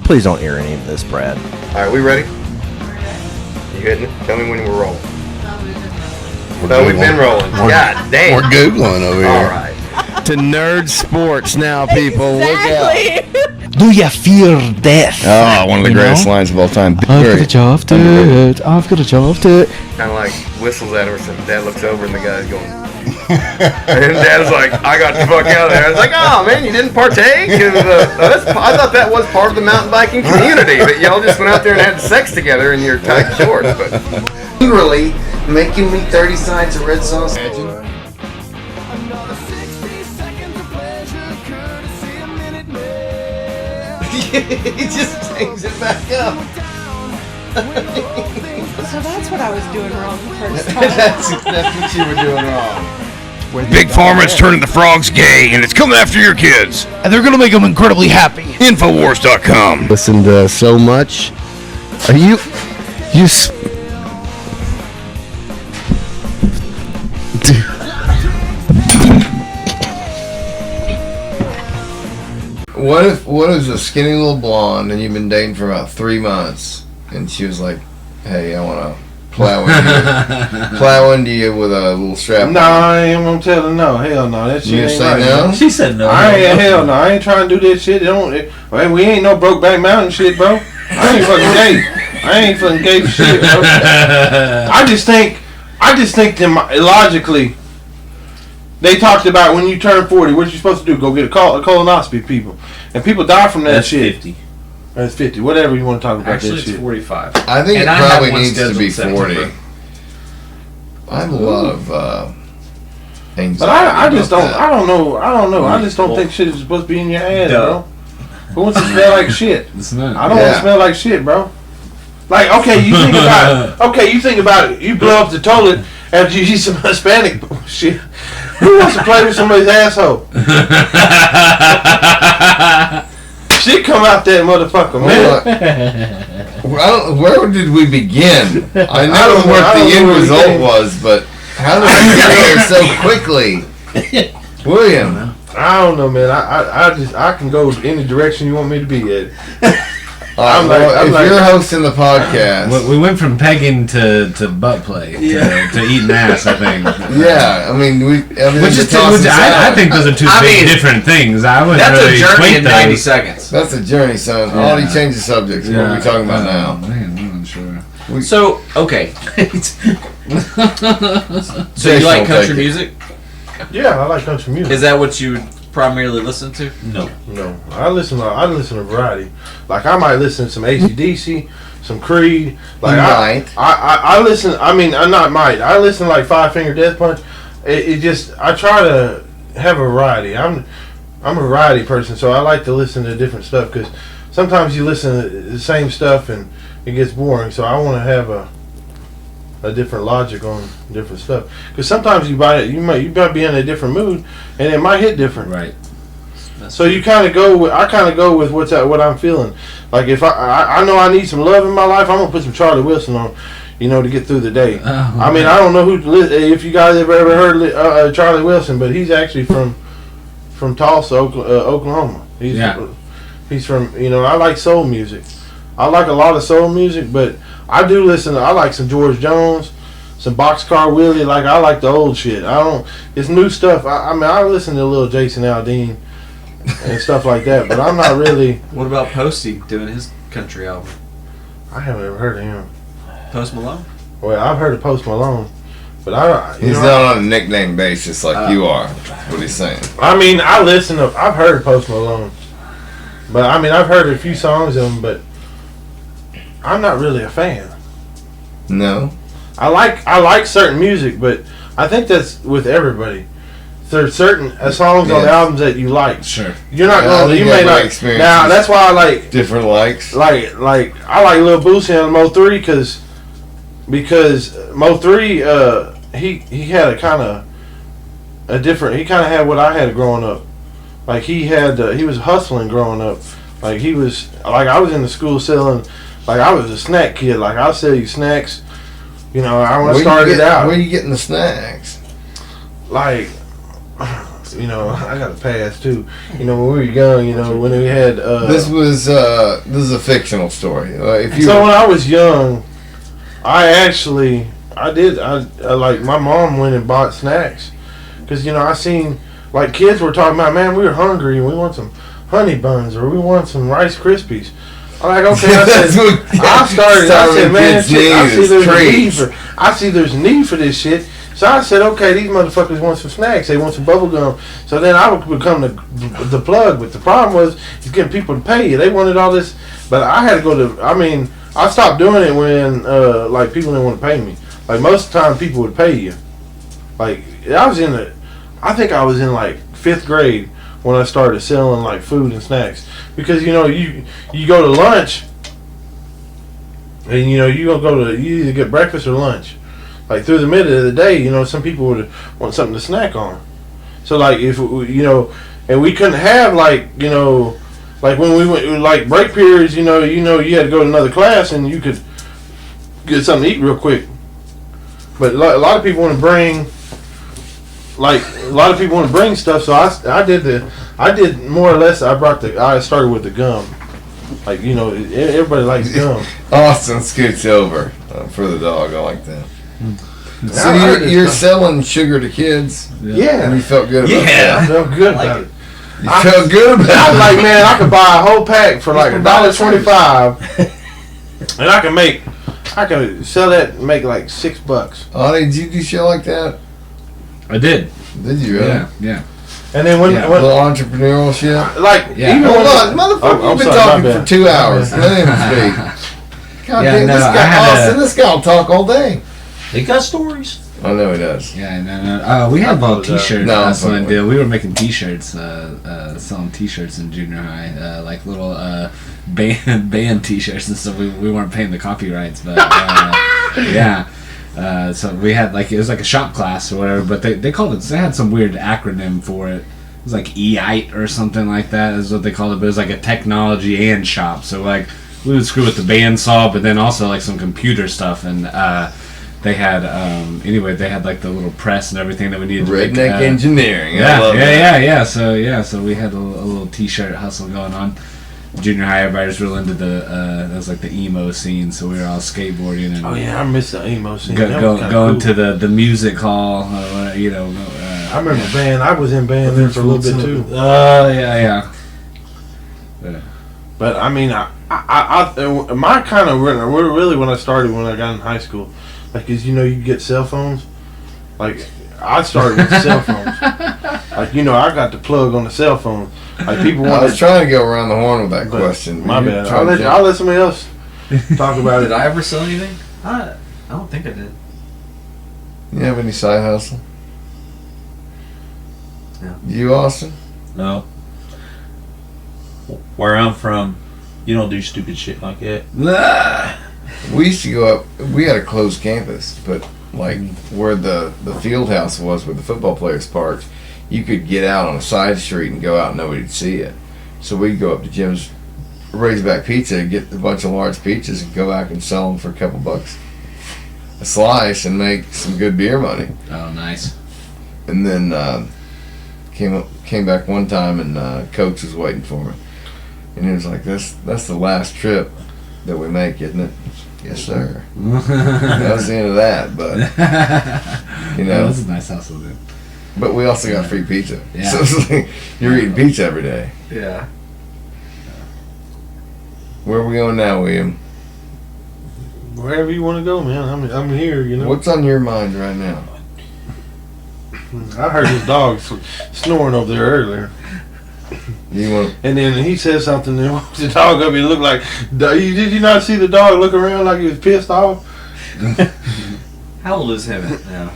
Please don't hear any of this, Brad. All right, we ready? You hitting it? Tell me when we're rolling. No, we've been rolling. God damn. We're Googling over here. All right. To nerd sports now, people. Exactly. Look out. Do you fear death? Oh, one of the greatest lines of all time. I've got a job to it. I've got a job to it. Kind of like whistles at her, so Dad looks over and the guy's going. And Dad's like, I got the fuck out of there. I was like, oh man, you didn't partake? I thought that was part of the mountain biking community, that y'all just went out there and had sex together in your tight shorts. But Literally making me 30 sides of red sauce. He just takes it back up. So that's what I was doing wrong the first time. That's what you were doing wrong. Big Pharma's turning the frogs gay, and it's coming after your kids. And they're going to make them incredibly happy. Infowars.com. Listened to so much. Are you... What if a skinny little blonde and you've been dating for about 3 months, and she was like, "Hey, I want to plow into you with a little strap." No, I ain't gonna tell her no. Hell no, that shit You ain't say right. no? She said no. Hell no, I ain't trying to do that shit. We ain't no Brokeback Mountain shit, bro. I ain't fucking gay. I ain't fucking gay for shit, bro. I just think them logically. They talked about when you turn 40, what you supposed to do? Go get a colonoscopy, people. And people die from that That's shit. 50. That's 50. Whatever you want to talk about Actually, that it's shit. 45. I think And it I have probably one needs to be scheduled 40. September. I have a lot of anxiety. But I just about don't. that. I don't know. I just don't think shit is supposed to be in your ass, Duh. bro. Who wants to smell like shit? It's not. I don't want to smell like shit, bro. Like, okay, you think about it. You blow up the toilet after you eat some Hispanic shit. Who wants to play with somebody's asshole? Shit come out that motherfucker, man. Where did we begin? I know don't know. what I the don't end know where we result came. was, but how did we get there so quickly? William. I don't know, man. I can go any direction you want me to be at. If you're hosting the podcast. We went from pegging to butt play to eating ass, I think. Yeah, I mean, I think those are two different things. I would That's really a journey equate in those. 90 seconds. That's a journey, son. Yeah. Already changed the subjects. What are we talking about now? Man, I'm not sure. So, okay. So you like country music? Yeah, I like country music. Is that what you primarily listen to? No. No, I listen to a variety. Like I might listen to some AC/DC, some Creed. Like I listen. I mean, I not might. I listen to like Five Finger Death Punch. It just I try to have a variety. I'm a variety person, so I like to listen to different stuff because sometimes you listen to the same stuff and it gets boring. So I want to have a different logic on different stuff because sometimes you might be in a different mood and it might hit different. Right. So you kind of go with, I kind of go with what I'm feeling. Like if I know I need some love in my life, I'm gonna put some Charlie Wilson on, to get through the day. I mean, I don't know if you guys ever heard Charlie Wilson, but he's actually from Tulsa, Oklahoma. He's from I like soul music. I like a lot of soul music, but I do listen. I like some George Jones, some Boxcar Willie. Like I like the old shit. It's new stuff. I mean, I listen to a little Jason Aldean and stuff like that, but I'm not really. What about Posty doing his country album? I haven't ever heard of him. Post Malone? Well, I've heard of Post Malone, but He's not on a nickname basis like you are. That's what he's saying. I mean, I've heard of Post Malone, but I mean, I've heard a few songs of him, but I'm not really a fan. No. I like certain music, but I think that's with everybody. There's certain songs on albums that you like. Sure. You're not going. You may not. Now that's why I like different likes. Like I like Lil Boosie and Mo 3 because Mo 3 he had a kind of a different. He kind of had what I had growing up. Like he was hustling growing up. Like I was in the school selling. Like I was a snack kid. Like I'll sell you snacks. I want to start it out. Where are you getting the snacks? Like you know, I got a pass too. You know, when we were young, you know, when we had. This is a fictional story. If you So when I was young, I like my mom went and bought snacks, because you know I seen like kids were talking about, man, we were hungry and we want some honey buns or we want some Rice Krispies. I'm like, okay, I said, man, shit, I see there's a need for this shit. So I said, okay, these motherfuckers want some snacks. They want some bubble gum. So then I would become the plug. But the problem was, is getting people to pay you. They wanted all this, but I had to go to. I mean, I stopped doing it when like people didn't want to pay me. Like most of the time, people would pay you. Like I think I was in like 5th grade when I started selling like food and snacks, because you know you go to lunch and you know you either get breakfast or lunch. Like through the middle of the day, you know, some people would want something to snack on. So like if you know, and we couldn't have like, you know, like when we went like break periods, you know you had to go to another class and you could get something to eat real quick. But a lot of people want to bring. Like a lot of people want to bring stuff, so I did more or less. I started with the gum. Like, you know, everybody likes gum. Austin scoots over for the dog. I like that. So you're selling sugar to kids? Yeah. And you felt good about that? I felt good about it. You felt good about it? I was like, man, I could buy a whole pack for like $1.25, and I can sell that and make like $6. Audie, did you do shit like that? I did. Did you really? Yeah. And then when little entrepreneurial shit? like even Hold when on, motherfucker, you've been talking for 2 hours. Let him speak. God damn, no, this guy, Austin, this guy will talk all day. He got stories. I know he does. Yeah, no. We had a little t-shirt hustling deal. We were making t-shirts, selling t-shirts in junior high, like little band t-shirts and stuff. We weren't paying the copyrights, but yeah. So we had like, it was like a shop class or whatever, but they called it, they had some weird acronym for it. It was like EITE or something like that is what they called it, but it was like a technology and shop. So like we would screw with the bandsaw, but then also like some computer stuff, and they had anyway, they had like the little press and everything that we needed to make, Redneck engineering. Yeah. So we had a little t-shirt hustle going on. Junior high, everybody was real into that was like the emo scene, so we were all skateboarding and oh yeah, I miss the emo scene. going cool. to the music hall, you know. I remember band. I was in band there for a little bit too. Yeah. But I mean, I my kind of really when I started when I got in high school, like, is you know you get cell phones, like I started with cell phones, like you know I got the plug on the cell phone. Like people want. I was trying to go around the horn with that question. My bad. I'll let somebody else talk about it. Did I ever sell anything? I don't think I did. You have any side hustle? No. You, Austin? No. Where I'm from, you don't do stupid shit like that. We used to go up. We had a closed campus, but like where the field house was, where the football players parked, you could get out on a side street and go out and nobody'd see you. So we'd go up to Jim's Razorback Pizza, get a bunch of large pizzas, and go back and sell them for a couple bucks a slice and make some good beer money. Oh, nice. And then came back one time, and Coach was waiting for me, and he was like, "That's the last trip that we make, isn't it?" Yes, sir. That was the end of that, but you know, that's a nice hustle, dude. But we also got free pizza. Yeah. So it's like you're eating pizza every day. Yeah. Where are we going now, William? Wherever you want to go, man. I'm here. You know. What's on your mind right now? I heard his dog snoring over there earlier. And then he said something, and woke the dog up. He looked like. Did you not see the dog look around like he was pissed off? How old is him now?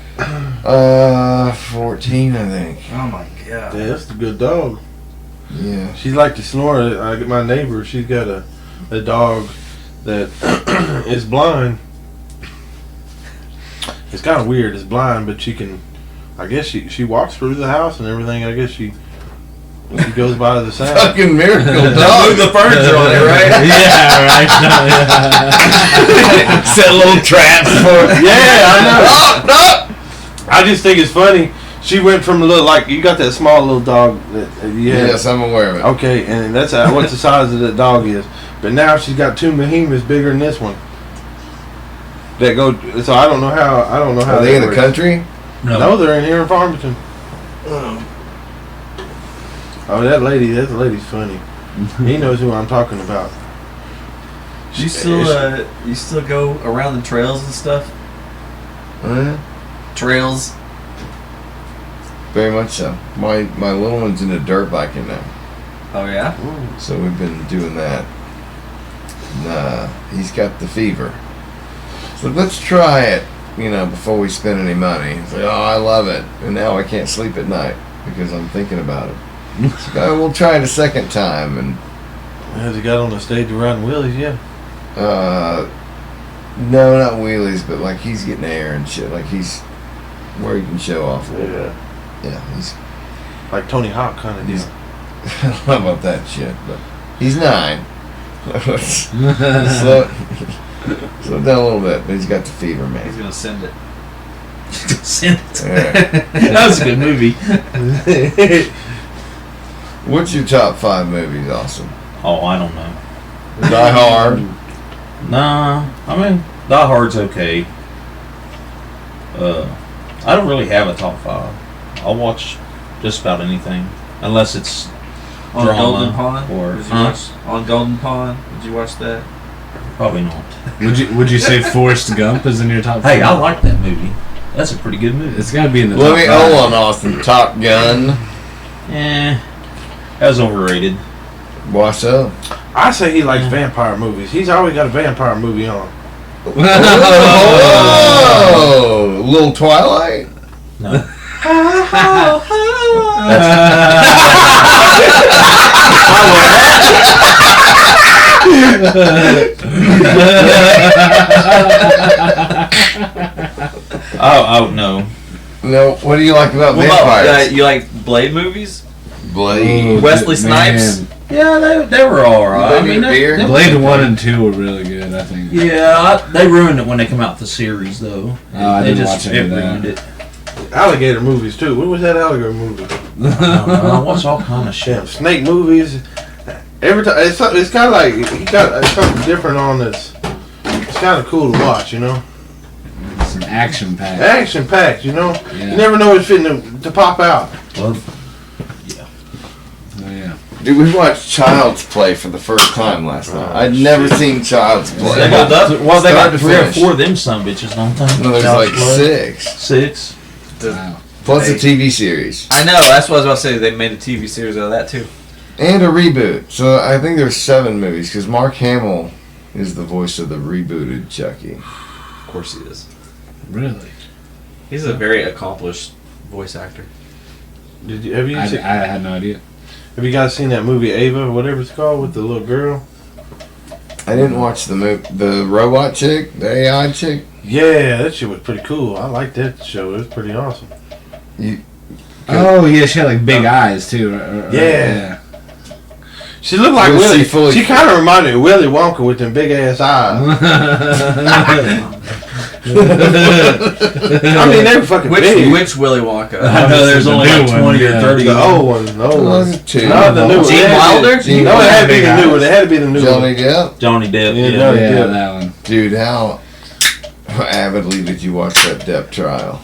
14, I think. Oh my god. Yeah, that's a good dog. Yeah. She's like to snore. My neighbor, she's got a dog that is blind. It's kind of weird. It's blind, but she can. I guess she walks through the house and everything. I guess she goes by the sound. Fucking miracle dog. Move the furniture on it, right? Yeah, right. Set little traps for it. Yeah, I know. No! I just think it's funny. She went from a little, like, you got that small little dog that you had. Yes, I'm aware of it. Okay, and that's what the size of that dog is. But now she's got 2 behemoths bigger than this one. That go. So I don't know how. Are they in the country? No, they're in here in Farmington. Oh, that lady's funny. He knows who I'm talking about. You still go around the trails and stuff? Trails? Very much so. My little one's into dirt biking now. Oh yeah? So we've been doing that. And, he's got the fever. So let's try it, before we spend any money. He's like, oh, I love it. And now I can't sleep at night because I'm thinking about it. So we'll try it a second time. And has he got on the stage riding wheelies yet? no, not wheelies, but like he's getting air and shit. Like he's where he can show off a little bit. Yeah, he's like Tony Hawk kind of deal. I don't know about that shit, but he's 9. Slow down a little bit, but he's got the fever, man. He's gonna send it. Send it. Yeah. That was a good movie. What's your top 5 movies, Austin? Oh, I don't know. Die Hard. Nah, I mean Die Hard's okay. I don't really have a top 5. I'll watch just about anything, unless it's on drama Golden Pond. Or on Golden Pond. Did you watch that? Probably not. Would you say Forrest Gump is in your top 5? Hey, I like that movie. That's a pretty good movie. It's got to be in the top 5. Hold on, Austin. Top Gun. That's overrated. Why so? I say he likes vampire movies. He's always got a vampire movie on. Oh, Little Twilight? No. Oh no. No, what do you like about vampires? You like Blade movies? Blade. Wesley Snipes? Man. Yeah, they were alright. Blade 1 and 2 were really good, I think. Yeah, they ruined it when they come out with the series, though. I didn't watch any of that. Ruined it. Alligator movies too. What was that alligator movie? I watch all kind of shit. Snake movies. Every time it's kind of like he got something different on this. It's kind of cool to watch, Some action packed. Action packed, Yeah. You never know what's fitting to pop out. Well, Oh yeah. Dude, we watched Child's Play for the first time last night. I'd never seen Child's Play. They got well, they got 3 or finish. 4 of them son bitches, don't they? No, there's like 6. 6. Wow. Plus a TV series. I know. That's what I was about to say. They made a TV series out of that too. And a reboot. So I think there's 7 movies because Mark Hamill is the voice of the rebooted Chucky. Of course he is. Really? He's a very accomplished voice actor. Have you I had no idea. Have you guys seen that movie Ava or whatever it's called with the little girl? I didn't watch the robot chick, the AI chick. Yeah, that shit was pretty cool. I liked that show. It was pretty awesome. Oh yeah, she had like big eyes too. Yeah. She looked like Willy. She kind of reminded me of Willy Wonka with them big ass eyes. I mean, they were fucking big. Which Willy Wonka? I know there's only like 20 or 30. The old one. The old one. Not the new one. Gene Wilder? No, it had to be the new one. It had to be the new Johnny one. Depp? Johnny Depp. Yeah, that one. Dude, how avidly did you watch that Depp trial?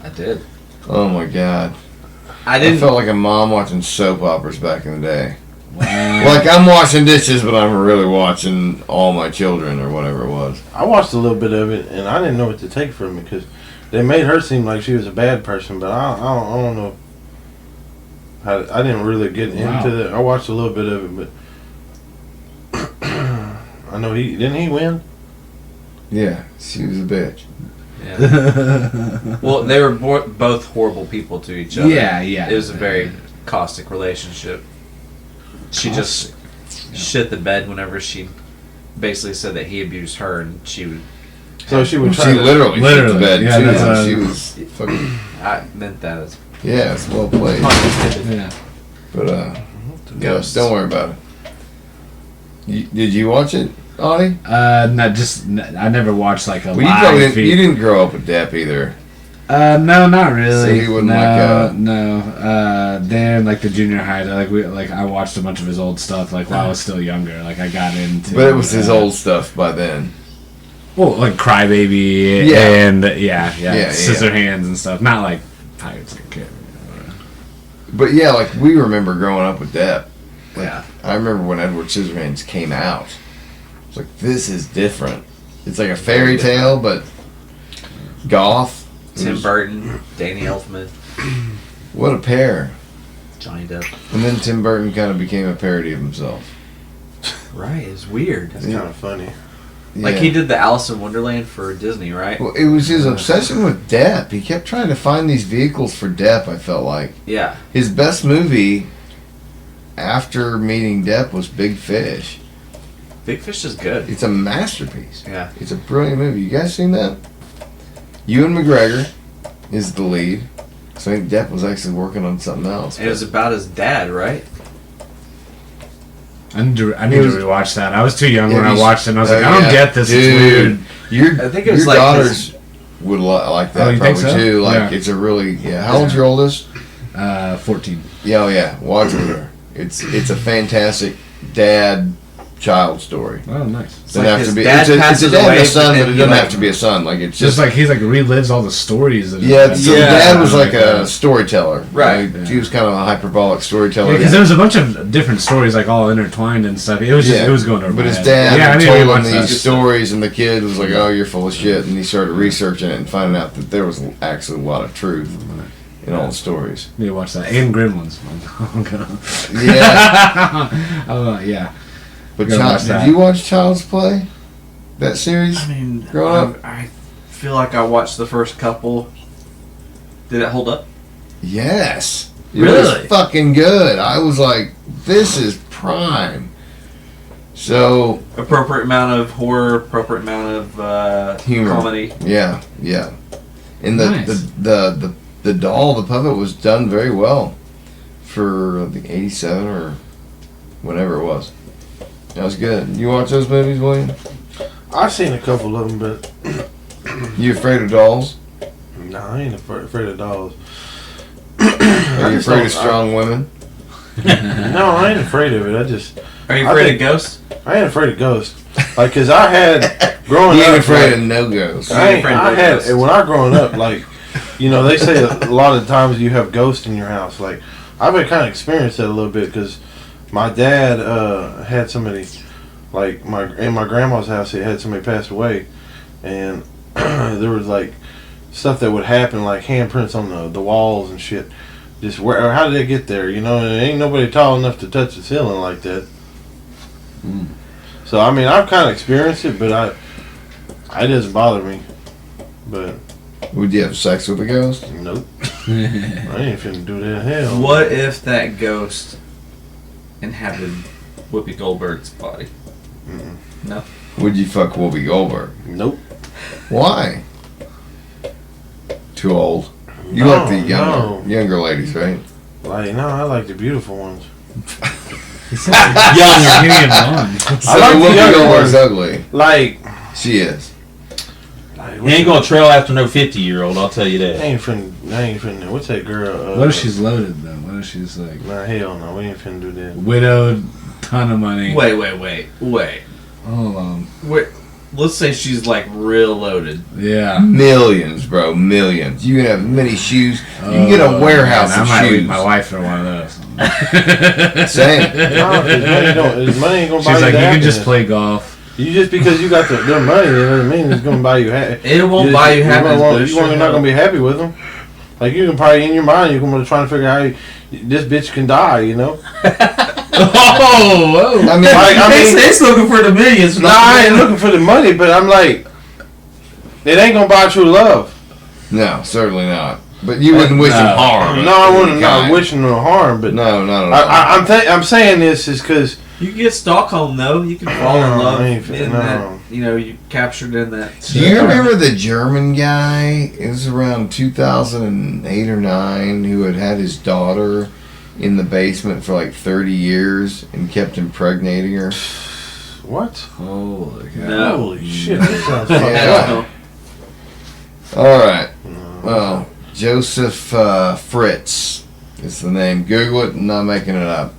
I did. Oh my god. I felt like a mom watching soap operas back in the day. Wow. Like I'm washing dishes, but I'm really watching All My Children or whatever it was. I watched a little bit of it, and I didn't know what to take from it because they made her seem like she was a bad person, but I don't know. I didn't really get into that. I watched a little bit of it, but I know didn't he win? Yeah, she was a bitch. Yeah. Well, they were both horrible people to each other. Yeah. It was a very caustic relationship. She just shit the bed whenever she basically said that he abused her, and she would. So she would. She literally shit the bed yeah, too. She was fucking. I meant that as. Yeah, it's well played. Yeah. But yeah, don't worry about it. Did you watch it, Audie? I never watched like a Well, live feed. you didn't grow up with Depp either. No, not really. So he wouldn't Then like the junior high, I watched a bunch of his old stuff while I was still younger. Like I got into. But it was his old stuff by then. Well, like Crybaby and Scissorhands and stuff. Not like Pirates of the Caribbean. But yeah, like we remember growing up with Depp. Yeah. I remember when Edward Scissorhands came out. It's like, this is different. It's like a fairy tale, but goth. Tim Burton, Danny Elfman. What a pair. Johnny Depp. And then Tim Burton kind of became a parody of himself. Right, it's weird. That's kind of funny. Like he did the Alice in Wonderland for Disney, right? Well, it was his obsession with Depp. He kept trying to find these vehicles for Depp, I felt like. Yeah. His best movie after meeting Depp was Big Fish. Big Fish is good. It's a masterpiece. Yeah. It's a brilliant movie. You guys seen that? Ewan McGregor is the lead. So I think Depp was actually working on something else. And it was about his dad, right? I need to rewatch that. I was too young when I watched it, and I was like, I don't get this. Dude, it's weird. I think it was your like daughters would like that you probably think so? too. Like Yeah. it's a really How old's your oldest? 14. Yeah, oh yeah. Watch it with her. It's a fantastic dad-child story. Oh, nice. It doesn't have his to be. dad It's a passes dad and away, a son, but but then it he, doesn't like- have to be a son. Like it's Just like he's like relives all the stories. That yeah. So the dad was like Yeah. a storyteller, Right. He was kind of a hyperbolic storyteller. Because there was a bunch of different stories like all intertwined and stuff. It was just it was going over. But my his head. dad I need to told rewatch him these that. stories, and the kid was like, "Oh, you're full of shit," and he started researching it and finding out that there was actually a lot of truth in all the stories. Need to watch that and Gremlins. Yeah. Yeah. But Gotta watch did that. you watch Child's Play? That series? I mean, growing up? I feel like I watched the first couple. Did it hold up? Yes. It Really? was fucking good. I was like, this is prime. So Appropriate amount of horror, appropriate amount of Humor. comedy. yeah. And Nice. the doll, the puppet, was done very well for I think 87 or whenever it was. That was good. You watch those movies, William? I've seen a couple of them, but You afraid of dolls? no, I ain't afraid of dolls. Are you afraid of strong women? No, I ain't afraid of it. Are you afraid of ghosts? I ain't afraid of ghosts. Like, cause I had growing You up. ain't afraid like, of no ghosts. I afraid of had ghosts. when I growing up, like, you know, they say a lot of times you have ghosts in your house. Like, I've been kind of experienced that a little bit because my dad had somebody, like in my grandma's house, he had somebody pass away, and there was like stuff that would happen, like handprints on the walls and shit. Just where? How did they get there? You know, and there ain't nobody tall enough to touch the ceiling like that. So I mean, I've kind of experienced it, but it doesn't bother me. But Would you have sex with a ghost? nope, I ain't finna do that. Hell. What if that ghost inhabited Whoopi Goldberg's body? No. Would you fuck Whoopi Goldberg? Nope. Why? Too old. You No, like the younger ladies, right? Like, no, I like the beautiful ones. Younger. So I like the Whoopi younger Goldberg's ones. ugly. Like, She is. He ain't gonna trail after no 50-year-old. I'll tell you I that. ain't finna. What's that girl? What if she's loaded though? What if she's like Nah, hell no. We ain't finna do that. widowed, ton of money? Wait. Hold on. Wait. Let's say she's like real loaded. Yeah. Millions, bro. Millions. You can have many shoes. You can get a warehouse I of might leave shoes. my wife for one of those. Same. No, his money ain't gonna buy She's you like, the you can just happiness. play golf. You just because you got their money, it doesn't mean it's gonna buy you happiness. It won't buy you happiness, but it You're sure not gonna be happy with them. Like you can probably in your mind, you're gonna try to figure out how this bitch can die. You know. Oh, I mean, He's looking for the millions. No, I ain't looking for the money, but I'm like, it ain't gonna buy true love. no, certainly not. But you wouldn't wish him harm. No, I wouldn't. Not wishing no harm, but No, not at all. I'm saying this is because You can get Stockholm though. You can fall in No, love I in ain't fit- that. no. You know, you captured in that. Do you remember the German guy? It was around 2008 or 9 who had his daughter in the basement for like 30 years and kept impregnating her. what? holy cow. No. Holy shit! That sounds fucked Yeah. up. All right. No, Well, Joseph Fritz is the name. Google it, I'm not making it up.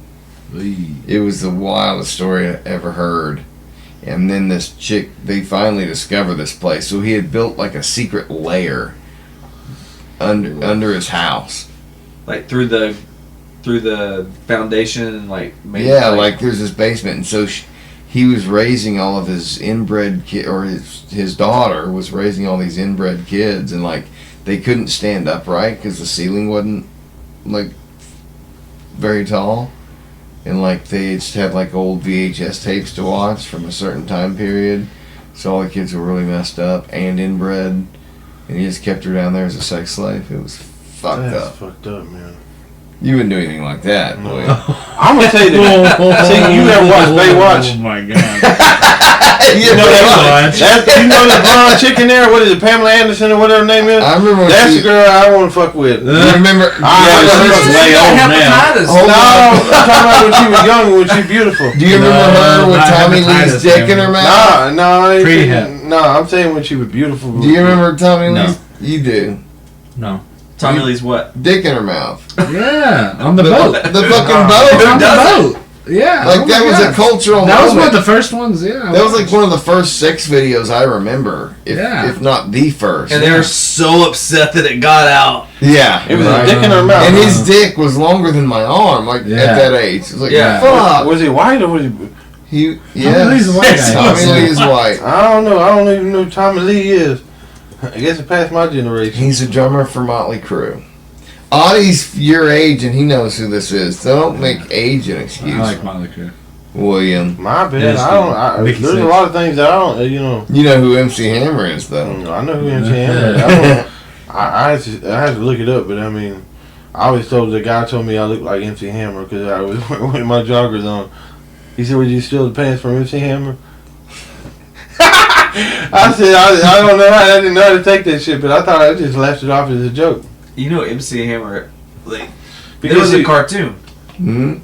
It was the wildest story I ever heard. And then this chick, they finally discovered this place. So he had built like a secret lair under his house. Like through the foundation and like like there's this basement, and so he was raising all of his inbred or his daughter was raising all these inbred kids, and like they couldn't stand upright because the ceiling wasn't like very tall, and like they just had like old VHS tapes to watch from a certain time period, so all the kids were really messed up and inbred, and he just kept her down there as a sex slave. It was fucked up. That's fucked up, man. You wouldn't do anything like that, no. boy. I'm gonna tell you that. See, you ever watch Baywatch? Oh my god. You know that blonde chick in there? What is it, Pamela Anderson or whatever her name is? I remember. That's the girl I want to fuck with. You remember? She's way old now. No, I'm talking about when she was young, when she was beautiful. Do you remember her with Tommy Lee's dick in her mouth? No, I'm saying when she was beautiful. Do you remember Tommy Lee's? You do. No. Tommy Lee's what? Dick in her mouth. Yeah, on the boat. The fucking boat. On the boat. Yeah. Like that was a cultural That was moment. one of the first ones, yeah. That was like one of the first sex videos I remember. If not the first. And they were so upset that it got out. Yeah. It was a dick in her mouth. And his dick was longer than my arm, like at that age. It was like, fuck. Was he white or was he... Tommy Lee's white. Tommy Lee is white. I don't know. I don't even know who Tommy Lee is. I guess it passed my generation. He's a drummer for Motley Crue. Audie's your age, and he knows who this is. So don't make age an excuse. I like Motley Crue. William. My bad. There's a lot of things that I don't, you know. You know who MC Hammer is, though. I know who MC Hammer is. I had to look it up, but I mean, I always told the guy told me I looked like MC Hammer because I was with my joggers on. He said, "Would you steal the pants from MC Hammer?" I said, I don't know. I didn't know how to take that shit, but I thought I just laughed it off as a joke. You know MC Hammer, like, because it was a cartoon. Mm-hmm.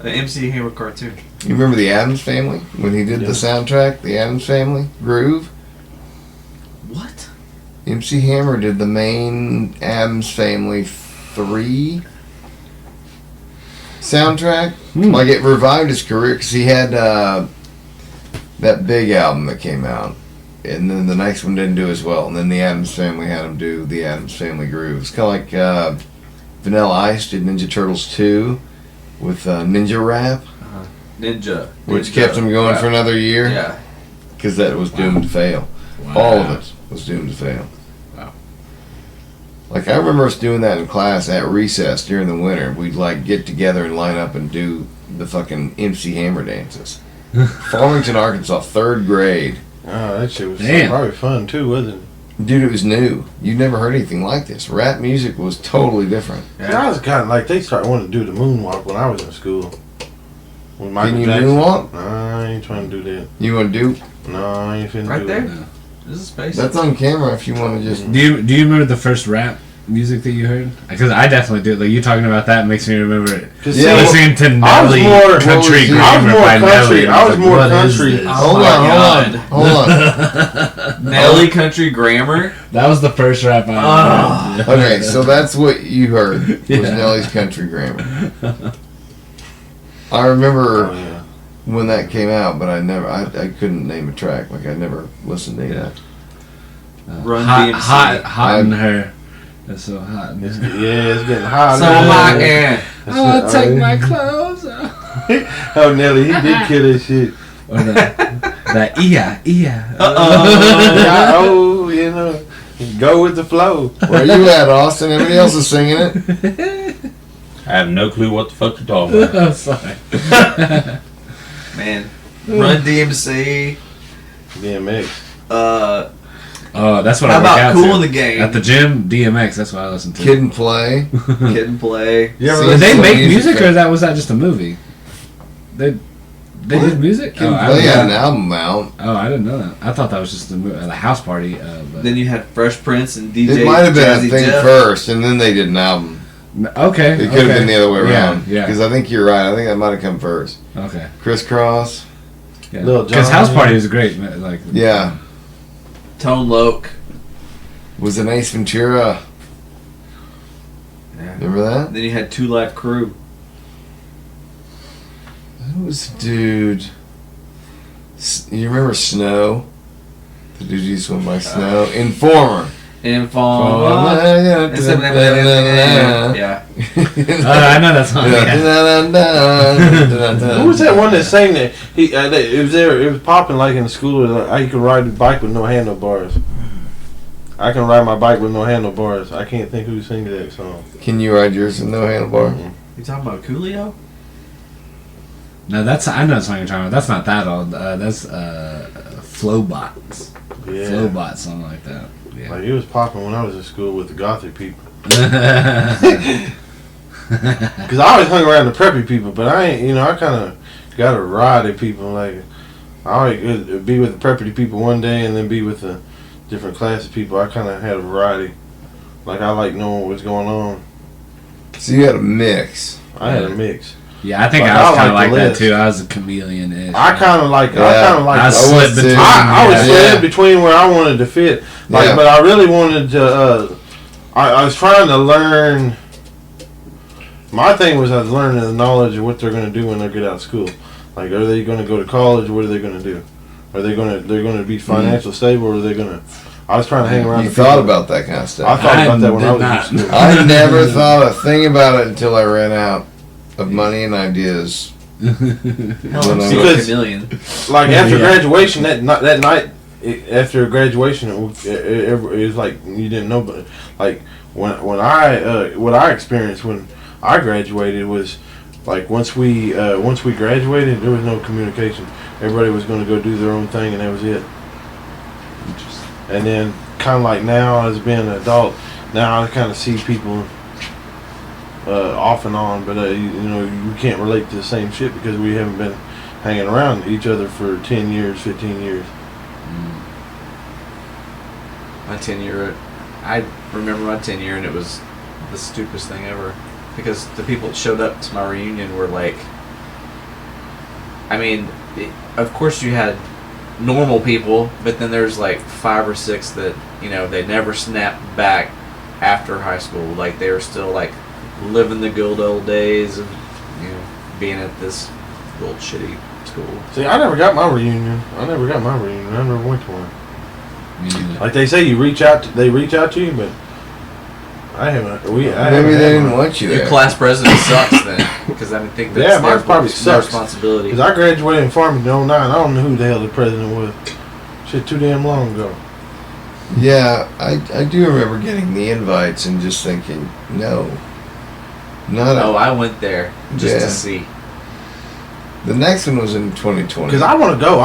An MC Hammer cartoon. You remember the Addams Family? When he did the soundtrack, the Addams Family, Groove? What? MC Hammer did the main Addams Family 3 soundtrack. Like, it revived his career, because he had that big album that came out. And then the next one didn't do as well. And then the Addams Family had him do the Addams Family Groove. It's kind of like Vanilla Ice did Ninja Turtles 2 with Ninja Rap. Which kept him going for another year. Yeah. Because that was doomed to fail. Wow. All of it was doomed to fail. Wow. Like, I remember us doing that in class at recess during the winter. We'd, like, get together and line up and do the fucking MC Hammer dances. Farmington, Arkansas, 3rd grade. Oh, that shit was probably fun too, wasn't it? Dude, it was new. You'd never heard anything like this. Rap music was totally different. Yeah. See, I was kind of like, they started wanting to do the moonwalk when I was in school. When Michael Can you Jackson. moonwalk? Nah, I ain't trying to do that. You want to do? No, I ain't finna right do there. that. This is space. That's on camera if you want to just... Do you remember the first rap music that you heard? Because I definitely do. Like, you talking about that makes me remember it. Yeah, listening to Nelly Country Grammar by Nelly. I was more country. Hold on. Nelly Country Grammar? That was the first rap I heard. Okay, so that's what you heard was Nelly's Country Grammar. I remember when that came out, but I couldn't name a track. Like, I never listened to that. Run hot, DMC. hot in her. It's so hot. It's getting hot. So hot and I'll take my clothes off. Oh, Nelly, he did kill this shit. Or that Ia. Oh, you know, go with the flow. Where you at, Austin? Everybody else is singing it. I have no clue what the fuck you're talking about. I'm sorry. man, Run DMC. DMX. Oh, that's what How I work about out Cool to. in the Game? At the gym, DMX. That's what I listen to. Kid and Play. Kid and Play. Did they make music or was that just a movie? They did music? Kid and Play had an album out. Oh, I didn't know that. I thought that was just the house party. But then you had Fresh Prince and DJ. It might have been Jazzy a thing Jeff. first, and then they did an album. Okay. It could have been the other way around. Yeah. Because I think you're right. I think that might have come first. Okay. Crisscross. Yeah. Because house party is great. Like. Yeah. Tone Loc. Was an Ace Ventura. Yeah. Remember that? Then you had Two Live Crew. Who was the dude? You remember Snow? The dude used to went by Snow. Informer. Informer. Yeah. I know that song. Yeah. Who was that one that sang that? It was there. It was popping like in school. Like, you could ride a bike with no handlebars. I can ride my bike with no handlebars. I can't think who sings that song. Can you ride yours with no handlebar? Mm-hmm. You talking about Coolio? No, that's I know the song you're talking about. That's not that old. That's Flowbots. Yeah. Flowbot, something like that. Yeah. Like it was popping when I was in school with the gothic people. Because I always hung around the preppy people, but I ain't. I kind of got a ride at people. Like I always be with the preppy people one day, and then be with the different class of people. I kind of had a variety. Like I like knowing what's going on. So you had a mix. I had a mix. Yeah, I think I was kind of like that too. I was a chameleon-ish. I kind of like. Yeah. I slid between. I was slid between where I wanted to fit. Like, Yeah. but I really wanted to. I was trying to learn. My thing was I was learning the knowledge of what they're going to do when they get out of school. Like, are they going to go to college? What are they going to do? Are they going to? They're going to be financially stable, or are they going to? I was trying to hang around. You thought about that kind of stuff. I thought about that when I was in school. I never thought a thing about it until I ran out of money and ideas. Because chameleon. Like after graduation, that night after graduation, it was like you didn't know. But like when I what I experienced when I graduated was like once we graduated, there was no communication. Everybody was going to go do their own thing, and that was it. And then kind of like now, as being an adult, now I kind of see people off and on, but you can't relate to the same shit because we haven't been hanging around each other for 10 years, 15 years. My 10-year, I remember my 10-year, and it was the stupidest thing ever. Because the people that showed up to my reunion were like, I mean, of course you had normal people, but then there's like 5 or 6 that, they never snapped back after high school. Like they were still like living the good old days of, being at this old shitty school. See, I never got my reunion. I never went to one. Like they say, they reach out to you, but I haven't. Maybe they didn't want you there. Your class president sucks then, because I think that's mine probably their sucks. responsibility. Because I graduated in Farmington in 09. I don't know who the hell the president was. Shit, too damn long ago. Yeah, I do remember getting the invites and just thinking, no. I went there just to see. The next one was in 2020. Because I want to go.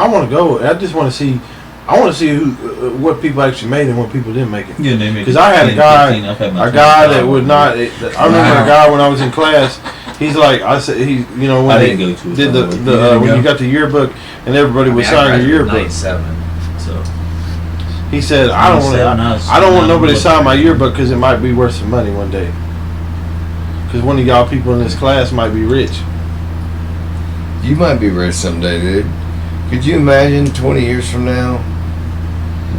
I just want to see. I want to see what people actually made and what people didn't make it. Yeah, they made it. Because I had a guy that would not. I remember a guy when I was in class. He's like, I said, when I didn't go to it. Did when you got the yearbook and everybody was signing your yearbook. 97, so. He said, I don't want nobody to sign my yearbook because it might be worth some money one day. Because one of y'all people in this class might be rich. You might be rich someday, dude. Could you imagine 20 years from now?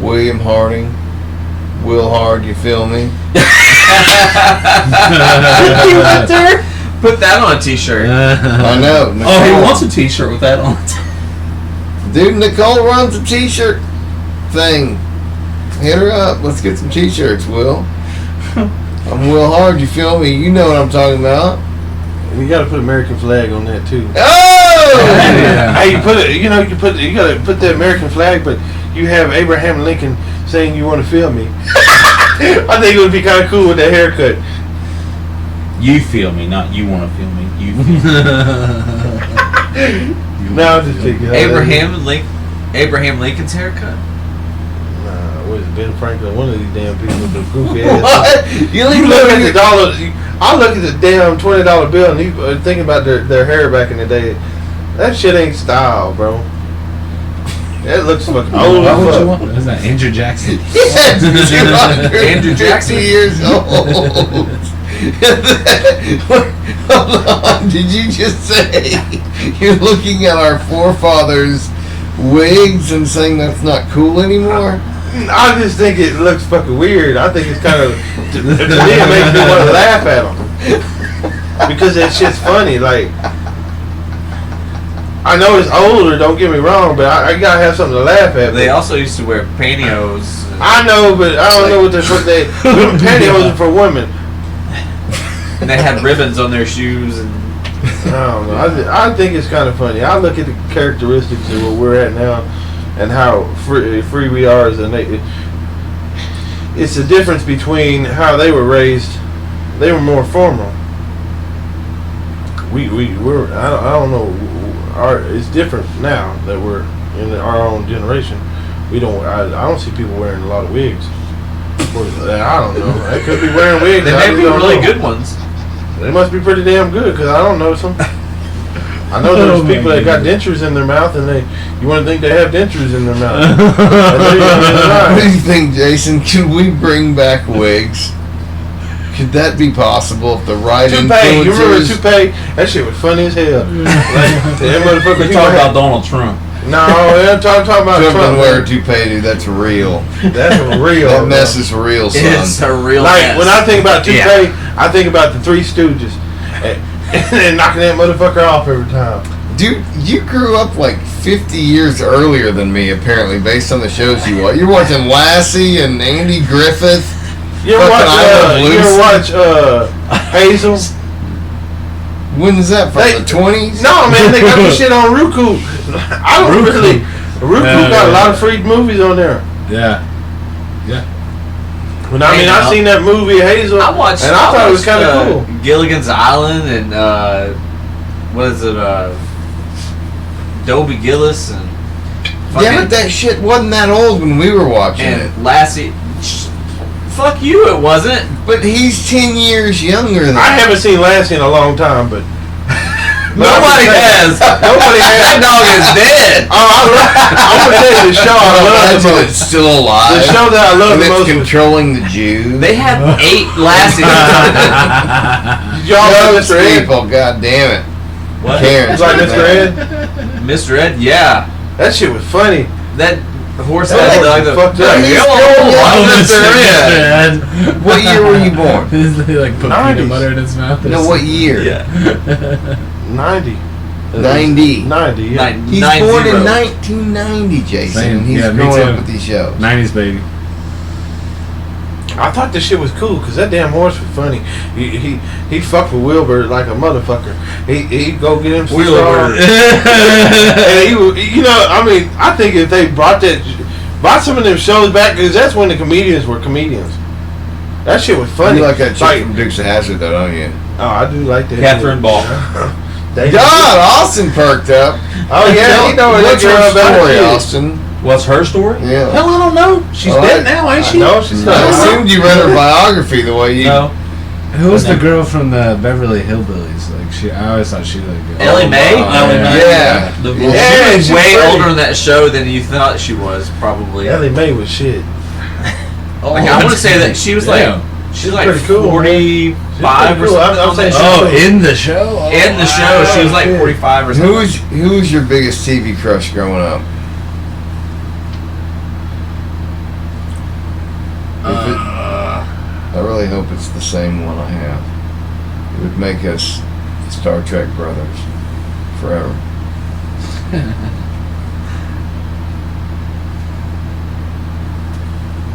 William Harding, Will Hard, you feel me? You went there? Put that on a t-shirt. I know. Nicole. He wants a t-shirt with that on. Dude, Nicole runs a t-shirt thing. Hit her up. Let's get some t-shirts, Will. I'm Will Hard, you feel me? You know what I'm talking about. You got to put American flag on that too. Oh! Hey, you got to put the American flag, but you have Abraham Lincoln saying you want to feel me. I think it would be kind of cool with that haircut. You feel me, not you want to feel me. You. No, I'm just kidding. Abraham Lincoln's haircut. What is it, Ben Franklin? One of these damn people with the goofy ass. What? You look at the dollar. I look at the damn $20 bill and you thinking about their hair back in the day. That shit ain't style, bro. That looks fucking old as fuck. What is that, Andrew Jackson? Yes, Andrew Jackson. 50 years old. Hold on, did you just say you're looking at our forefathers' wigs and saying that's not cool anymore? I just think it looks fucking weird. I think it's kind of to me it makes me want to laugh at them because that shit's funny. Like I know it's older, don't get me wrong, but I gotta have something to laugh at. They also used to wear pantyhose. I know, but I don't know what they pantyhose are for women. And they had ribbons on their shoes and. I don't know. I think it's kind of funny. I look at the characteristics of where we're at now and how free we are as a nation. It's the difference between how they were raised. They were more formal. We're I don't know. It's different now that we're in our own generation. I don't see people wearing a lot of wigs. I don't know. They could be wearing wigs. They may be really good ones. They must be pretty damn good because I don't know some. I know there's people that got dentures in their mouth and you wouldn't think they have dentures in their mouth. What do you think, Jason? Could we bring back wigs? Could that be possible if the right Toupee, you remember influencers? Toupee? That shit was funny as hell. Like, that motherfucker. We're talking about Donald Trump. No, I'm talking about Trump Trump. and wear a toupee, dude. That's real. That's real. That mess is real, son. It's a real Like mess. when I think about Toupee, I think about the Three Stooges and knocking that motherfucker off every time. Dude, you grew up like 50 years earlier than me, apparently, based on the shows you watch. You're watching Lassie and Andy Griffith. You ever watch Hazel? When is that from? The 20s? No, man, they got this shit on Roku. I don't really. Roku got a lot of free movies on there. Yeah. When I seen that movie Hazel, I watched, and I thought it was kind of cool. Gilligan's Island and what is it? Dobie Gillis and. Yeah, but that shit wasn't that old when we were watching it. And Lassie. Fuck you, it wasn't. But he's 10 years younger than I haven't seen Lassie in a long time, but Nobody has. Nobody has. That dog is dead. I'm gonna tell you the show I love the most. It's still alive. The show that I love and the most. It's controlling the Jews. They have 8 Lassies. Did y'all know Mr. Ed? People, god damn it. What? Karen's Like Mr. Ed? Mr. Ed, yeah. That shit was funny. That horse That had horse dog. fucked up. Mr. Ed. What year were you born? He like put 90s. peanut butter in his mouth. No, what year? Yeah. 90. 90. 90, yeah. He's born in 1990, Jason. Same. He's Yeah, me growing too. up with these shows. 90s baby. I thought this shit was cool because that damn horse was funny. He fucked with Wilbur like a motherfucker. He'd go get him some straw. And he would, I think if they brought some of them shows back, because that's when the comedians were comedians. That shit was funny. You like that chick from Dukes of Hazzard, though, don't you? Oh, I do like that. Catherine Ball. God, Austin perked up. Oh yeah, you know What's that girl her about story, it. Austin? What's her story? Yeah. Hell, I don't know. She's dead now, ain't she? No, she's I not. assumed you read her biography the way you. No. Who was the girl from the Beverly Hillbillies? Like I always thought she looked good. Ellie Mae? Ellie Mae. Yeah. The Yeah, She was she's way pretty. older in that show than you thought she was, probably. Ellie Mae was shit. Like, I want to say that she was like, she's like pretty cool, 45 or cool. something. I'm saying Oh, in the show? Oh, In the show, she was like 45 or something. Who was your biggest TV crush growing up? I really hope it's the same one I have. It would make us Star Trek brothers forever.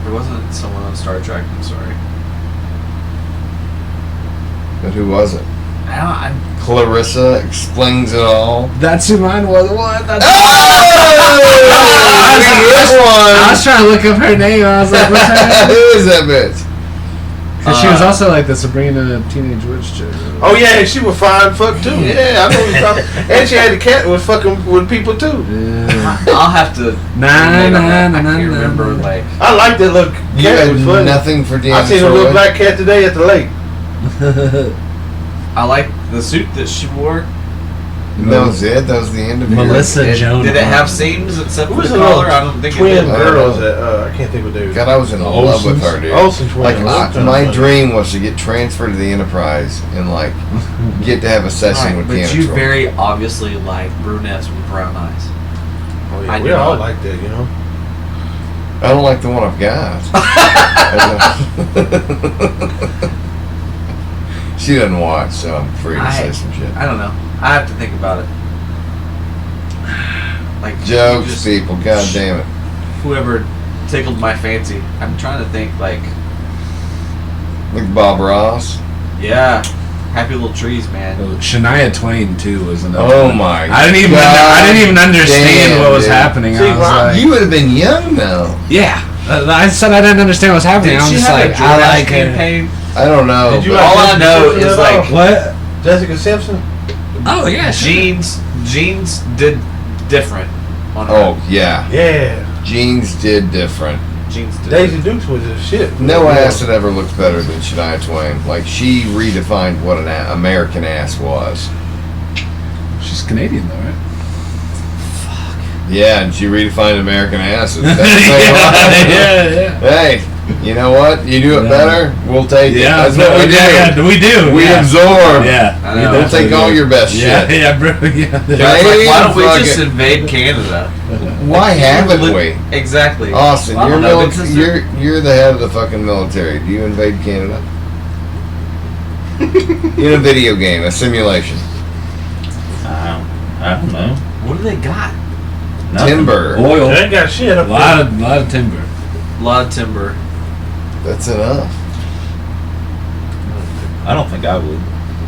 There wasn't someone on Star Trek, I'm sorry. But who was it? I Clarissa explains it all. That's who mine was. What? That's I I was trying to look up her name. I was like, what's her name? Who is that bitch? Because she was also like the Sabrina Teenage Witch chick. Oh yeah, and she was fine fuck too. Yeah, I know what you're talking. And she had a cat was fucking with people too. Yeah. I'll have to. I can't remember. Like, I like that little You cat. had It was funny. nothing for Deanna I seen a little Troy? black cat today at the lake. I like the suit that she wore. And that was it? That was the end of it? Melissa Joan. Did it have seams except Who for was the the collar? little I don't think twin it did. girls that I can't think what they were. God, I was in love with her, dude. Olsen twins. Like, Olsen my twins. dream was to get transferred to the Enterprise and, like, get to have a session with But Deanna you Troy. very obviously like brunettes with brown eyes. Oh, yeah, I we do all not. like that, you know. I don't like the one I've got. She doesn't watch, so I'm free to say some shit. I don't know. I have to think about it. Like Jokes, people. God damn it. Whoever tickled my fancy. I'm trying to think like Bob Ross. Yeah. Happy Little Trees, man. Shania Twain too was another. Oh one. my! I didn't even understand what was happening. See, I was like, you would have been young though. Yeah, I said I didn't understand what was happening. I was just like, I like campaign. I don't know. Did you all I know is like what? Jessica Simpson. Oh yeah, Jeans did different. On her. Oh yeah. Yeah. Jeans did different. Jeans did. Daisy Dukes was a shit. No ass had ever looked better than Shania Twain. Like she redefined what an American ass was. She's Canadian though, right? Yeah, and she redefined American asses. Yeah. Hey, you know what? You do it better, we'll take it. That's what we do. Yeah, we do. We absorb. Yeah. We'll take all your best shit. Yeah, bro. Yeah. Why don't we just invade Canada? Why haven't we? Exactly. Austin, you're the head of the fucking military. Do you invade Canada? In a video game, a simulation. I don't know. What do they got? Nothing. Timber. Oil. They ain't got shit up Lot of timber. A lot of timber. That's enough. I don't think I would.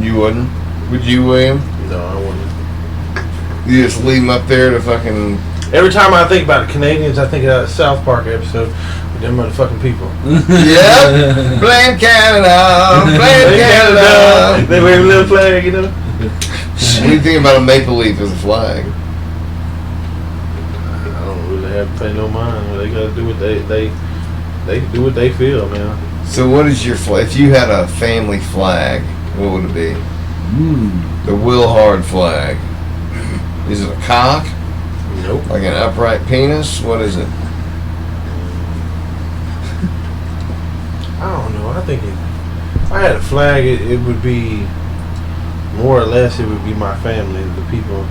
You wouldn't? Would you, William? No, I wouldn't. You just leave them up there to fucking... Every time I think about the Canadians, I think of that South Park episode with them motherfucking people. Yeah. Blame Canada. Blame Canada. They wave a little flag, you know. What do you think about a maple leaf as a flag? I don't really have to pay no mind. They gotta do what they do what they feel, man. So what is your flag? If you had a family flag, what would it be? The Will Hard flag. Is it a cock? Nope. Like an upright penis? What is it? I don't know. I think if I had a flag, it would be more or less. It would be my family, the people,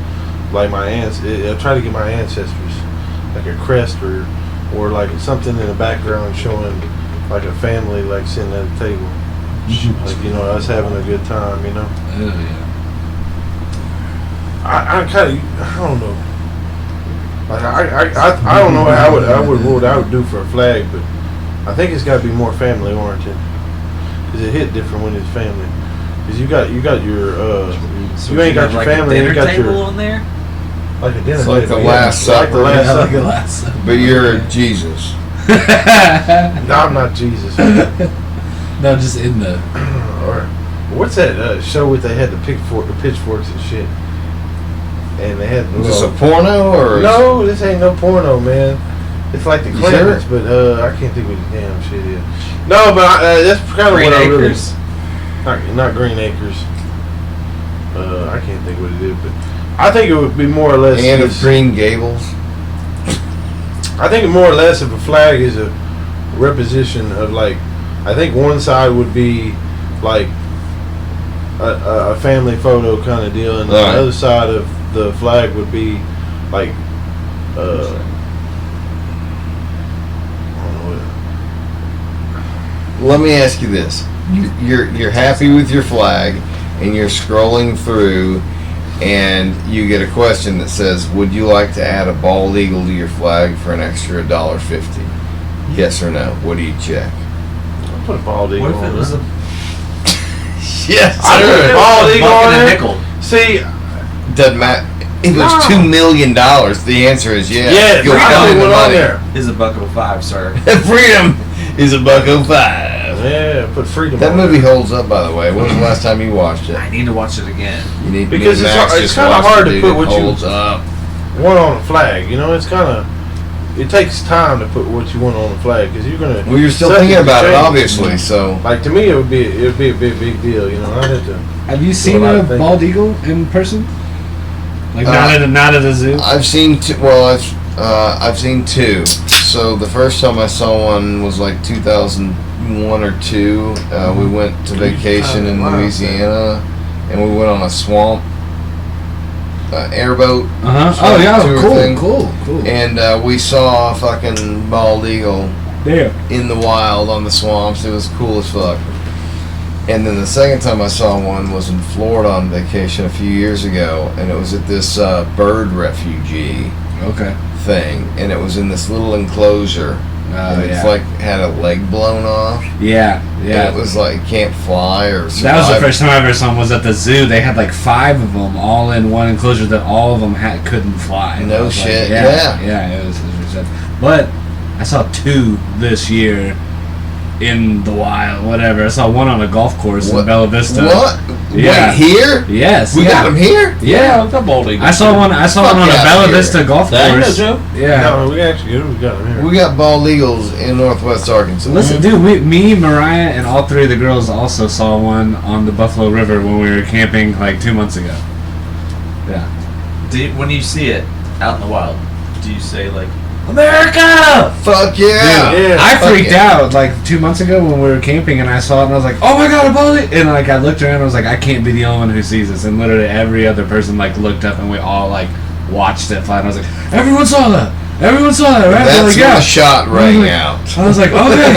like my aunts. I try to get my ancestors, like a crest or like something in the background showing like a family like sitting at a table, like us having a good time, Oh yeah. I kind of I don't know. Like I don't know what I would do for a flag, but I think it's got to be more family oriented because it hit different when it's family. Because you got your So you ain't got your like family, a you got table your on there. like a dinner It's like table, the yeah. Last Supper. Like the Last Yeah, Supper. like a last supper. But you're Jesus. No, I'm not Jesus. No, just in the. Or what's that show with they had the pitchforks and shit, and they had Is this a porno or? no, this ain't no porno, man. It's like the You Clintons, but I can't think what the damn shit is. No, but that's kind of Green what Acres. I really not Green Acres. I can't think what it is, but I think it would be more or less. And of Green Gables. I think more or less if a flag is a reposition of like, I think one side would be like a family photo kind of deal, and the Right. other side of the flag would be like, I don't know. Let me ask you this: you're happy with your flag, and you're scrolling through, and you get a question that says, "Would you like to add a bald eagle to your flag for an extra $1.50? Yes or no? What do you check?" I'll put a bald eagle What if it on was there. a Yes, I put a bald eagle buck on and a there. nickel? See, doesn't matter. If it was $2 million, the answer is yes. yeah, You'll I find put the one on money. there. Is a buck of 5, sir. Freedom is $1.05. Yeah, put freedom. That on movie there. holds up, by the way. When was the last time you watched it? I need to watch it again. You need Because me and it's Max hard- just it's kinda watched hard it, to dude. put It what you- holds up. One on a flag, it's kind of. It takes time to put what you want on a flag because you're gonna. Well, you're still subject thinking to about it, change. obviously. So Like to me, it would be a big deal. I'd have to. Have you seen Well, I a think- bald eagle in person? Like Uh, not at a zoo. I've seen two. Well, I've seen two. So the first time I saw one was like 2001 or 2. We went to vacation in Wow. Louisiana, and we went on a swamp. airboat. Oh yeah, tour cool. And we saw a fucking bald eagle in the wild on the swamps. It was cool as fuck. And then the second time I saw one was in Florida on vacation a few years ago, and it was at this bird refugee thing, and it was in this little enclosure. It's like had a leg blown off. Yeah. And it was like can't fly or survive. That was the first time I ever saw them. Was at the zoo. They had like 5 of them all in one enclosure that all of them couldn't fly. No shit. Like, yeah. It was but I saw 2 this year in the wild. Whatever. I saw one on a golf course in Bella Vista. What? Yeah. Wait, here? Yes. We got them here? Yeah. The bald eagle. I saw one on a Bella Vista golf course. Yeah. No, we got them here. We got bald eagles in Northwest Arkansas. Listen, dude, me, Mariah, and all 3 of the girls also saw one on the Buffalo River when we were camping like 2 months ago. Yeah. When you see it out in the wild, do you say like, America! Fuck yeah! Dude, I freaked out like 2 months ago when we were camping and I saw it and I was like, oh my god, a bald eagle! And like I looked around and I was like, I can't be the only one who sees this. And literally every other person like looked up and we all like watched it fly. And I was like, everyone saw that! Everyone saw that, right? That's like, when the shot rang out. I was like, okay.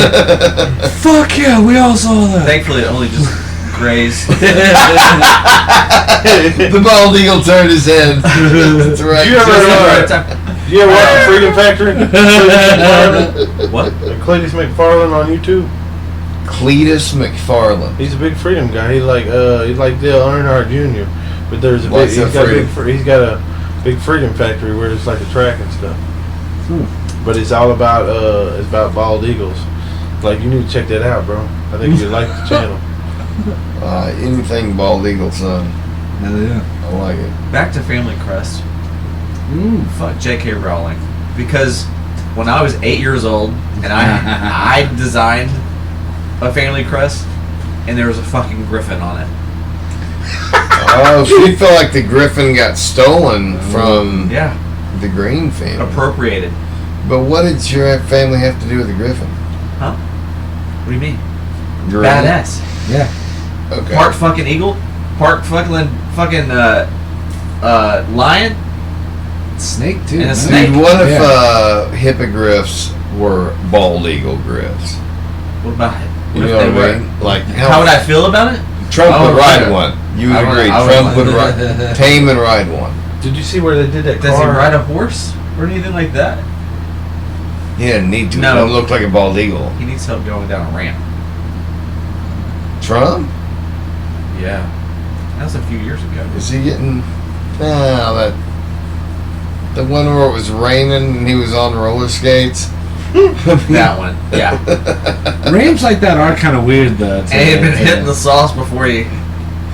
Fuck yeah, we all saw that. Thankfully, it only just grazed. The bald eagle turned his head. That's right. You ever watch Freedom Factory? What? Cletus McFarlane on YouTube. Cletus McFarlane. He's a big freedom guy. He's like Dale Earnhardt Jr. But there's he's got a big freedom factory where it's like a track and stuff. But it's all about bald eagles. Like you need to check that out, bro. I think you'd like the channel. Anything bald eagle, son. Hell yeah. I like it. Back to Family Crest. Fuck J.K. Rowling. Because when I was 8 years old and I designed a Family Crest and there was a fucking griffin on it. Oh, she felt like the griffin got stolen from the Green family. Appropriated. But what did your family have to do with the griffin? Huh? What do you mean? Green? Badass. Yeah. Okay. Part fucking eagle, part fucking lion. Snake too. And a snake. Dude, what if hippogriffs were bald eagle griffs? What about it? You know what I mean? Like how would I feel about it? Trump would ride one. You would agree. Trump would tame and ride one. Did you see where they did that? Does he ride a horse or anything like that? He didn't need to. No. It doesn't look like a bald eagle. He needs help going down a ramp. Trump? Yeah. That was a few years ago. Is he getting... the one where it was raining and he was on roller skates? That one. Yeah. Ramps like that are kind of weird though. And he had been hitting the sauce before he...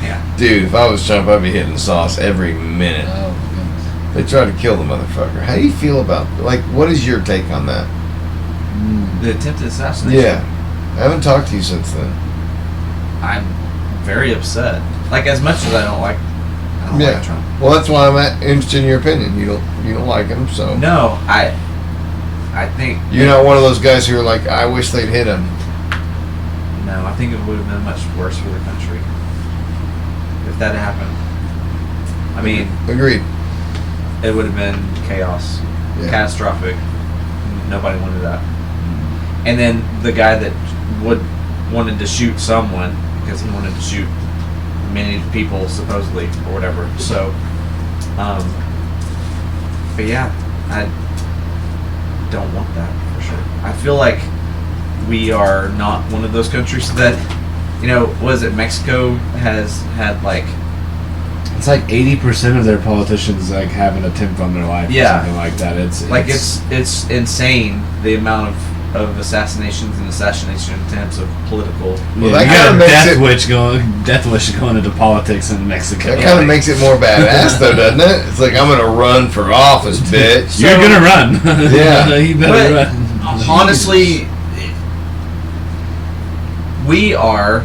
Yeah. Dude, if I was Trump, I'd be hitting sauce every minute. Oh, my goodness. They tried to kill the motherfucker. How do you feel about... Like, what is your take on that? The attempted assassination. Yeah. I haven't talked to you since then. I'm very upset. Like, as much as I don't like Trump. Well, that's why I'm interested in your opinion. You don't like him, so... No, I think... You're not one of those guys who are like, I wish they'd hit him. No, I think it would have been much worse for the country if that had happened. I mean... Agreed. It would have been chaos. Yeah. Catastrophic. Nobody wanted that. And then the guy that wanted to shoot someone because he wanted to shoot many people supposedly or whatever. So, but yeah, I don't want that for sure. I feel like we are not one of those countries that, was it Mexico has had like... It's like 80% of their politicians like have an attempt on their life or something like that. It's insane the amount of assassinations and assassination attempts of political... Well, that kind of makes death wish going into politics in Mexico. That kind of makes it more badass, though, doesn't it? It's like, I'm going to run for office, bitch. You're going to run. Yeah. You better run. Honestly, we are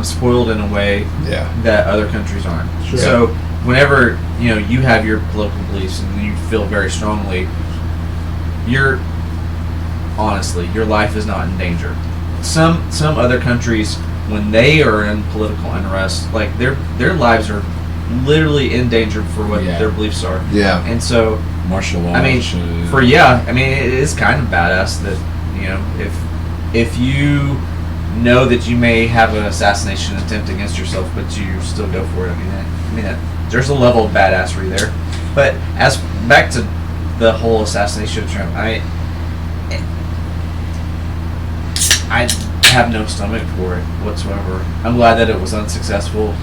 spoiled in a way that other countries aren't. Sure. So whenever you have your political beliefs and you feel very strongly, honestly, your life is not in danger. Some other countries, when they are in political unrest, like their lives are literally in danger for what their beliefs are. Yeah. And so, martial law. I mean, it is kind of badass that, you know, if you know that you may have an assassination attempt against yourself, but you still go for it. I mean, there's a level of badassery there. But as back to the whole assassination of Trump, I have no stomach for it whatsoever. I'm glad that it was unsuccessful.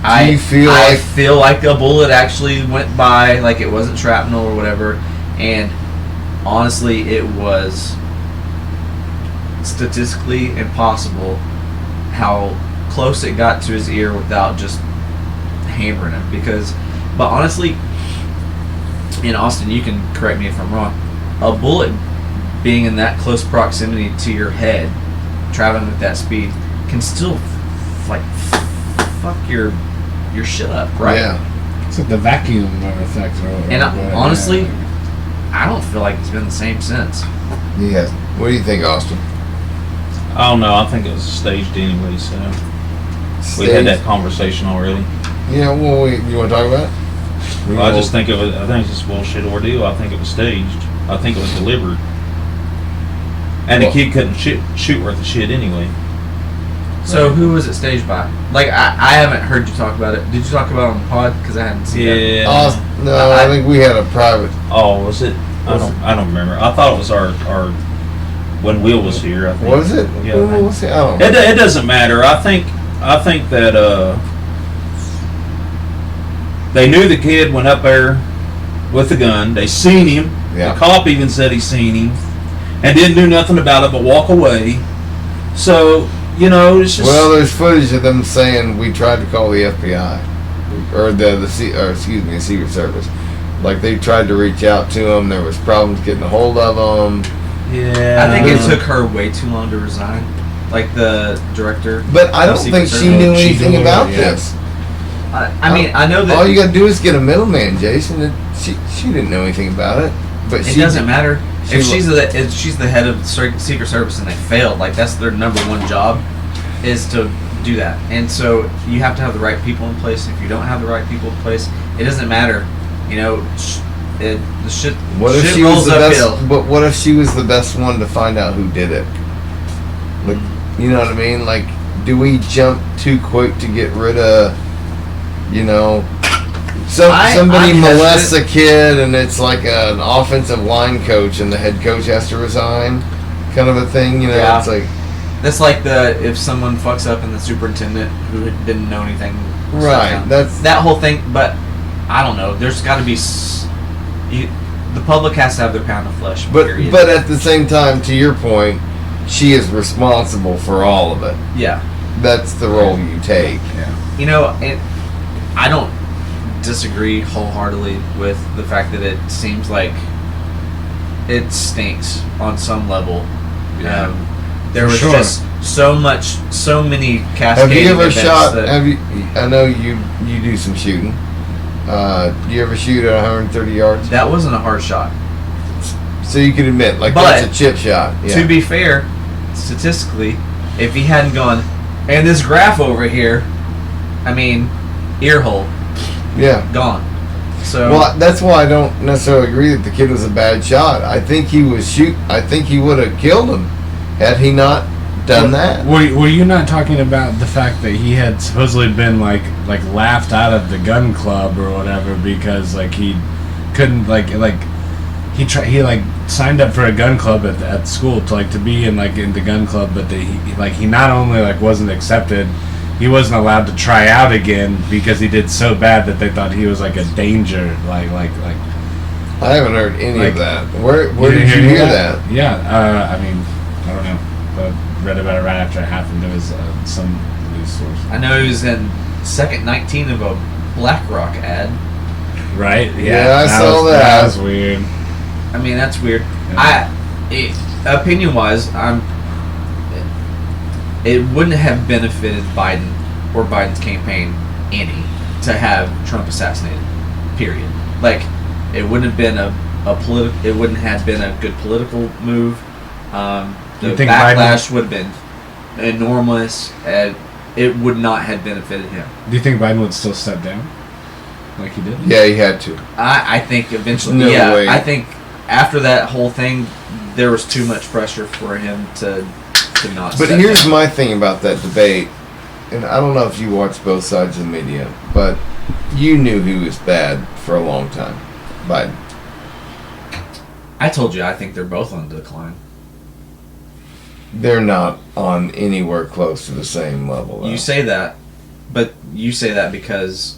I feel like a bullet actually went by, like it wasn't shrapnel or whatever, and honestly, it was statistically impossible how close it got to his ear without just hammering him. But honestly, in Austin, you can correct me if I'm wrong, a bullet being in that close proximity to your head, traveling with that speed, can still like fuck your shit up, right? Yeah. It's like the vacuum effect. And honestly, I don't feel like it's been the same since. Yeah. What do you think, Austin? I don't know. I think it was staged anyway, so we had that conversation already. Yeah, well, you want to talk about it? Well, I just think I think it's a bullshit ordeal. I think it was staged. I think it was deliberate. And the kid couldn't shoot worth of shit anyway. So who was it staged by? Like, I haven't heard you talk about it. Did you talk about it on the pod? Because I hadn't seen it. Yeah. No, I think we had a private. Oh, was it? I don't remember. I thought it was our when Will was here. I think. Was it? Yeah. I don't know. It doesn't matter. I think that they knew the kid went up there with the gun. They seen him. Yeah. The cop even said he seen him, and didn't do nothing about it but walk away. So, you know, it's just... Well, there's footage of them saying we tried to call the FBI or the Secret Service. Like, they tried to reach out to them. There was problems getting a hold of them. Yeah. I think it took her way too long to resign. Like the director. But I don't think she knew anything about this. I mean, I know that all you got to do is get a middleman, Jason. She didn't know anything about it. But it doesn't matter if she's the head of the Secret Service and they failed. Like, that's their number one job, is to do that. And so you have to have the right people in place. If you don't have the right people in place, it doesn't matter. You know, the shit. What if she was the best? But what if she was the best one to find out who did it? Like, you know what I mean? Like, do we jump too quick to get rid of? You know, somebody molests a kid and it's like an offensive line coach and the head coach has to resign, kind of a thing. You know, yeah. It's like that's like if someone fucks up and the superintendent who didn't know anything. Right. That's that whole thing. But I don't know. There's got to be. The public has to have their pound of flesh. But at the same time, to your point, she is responsible for all of it. Yeah. That's the role you take. Yeah. You know, I don't disagree wholeheartly with the fact that it seems like it stinks on some level. Yeah. There was just so many cascading. Have you ever shot? That, I know you do some shooting. Do you ever shoot at 130 yards? That wasn't a hard shot. So you can admit, like, but that's a chip shot. Yeah. To be fair, statistically, if he hadn't gone, and this graph over here, I mean, ear hole. Yeah. Gone. So. Well, that's why I don't necessarily agree that the kid was a bad shot. I think he would have killed him had he not done that. Were you not talking about the fact that he had supposedly been like laughed out of the gun club or whatever because like he couldn't he signed up for a gun club at school to be in the gun club, but he not only wasn't accepted, he wasn't allowed to try out again because he did so bad that they thought he was like a danger. I haven't heard any of that. Where did you hear that? Yeah, I mean, I don't know. I read about it right after it happened. There was some news source. I know he was in second 19 of a BlackRock ad. Right? Yeah, I saw that. That was weird. I mean, that's weird. Yeah. Opinion-wise, it wouldn't have benefited Biden or Biden's campaign any to have Trump assassinated. Period. Like, it wouldn't have been it wouldn't have been a good political move. The backlash would have been enormous, and it would not have benefited him. Do you think Biden would still step down? like he did? Yeah, he had to. I think eventually. No yeah, way. I think after that whole thing, there was too much pressure for him to not. But step here's down. my thing about that debate, and I don't know if you watch both sides of the media, but you knew he was bad for a long time, Biden. I told you I think they're both on decline. They're not on anywhere close to the same level. Though. You say that, but you say that because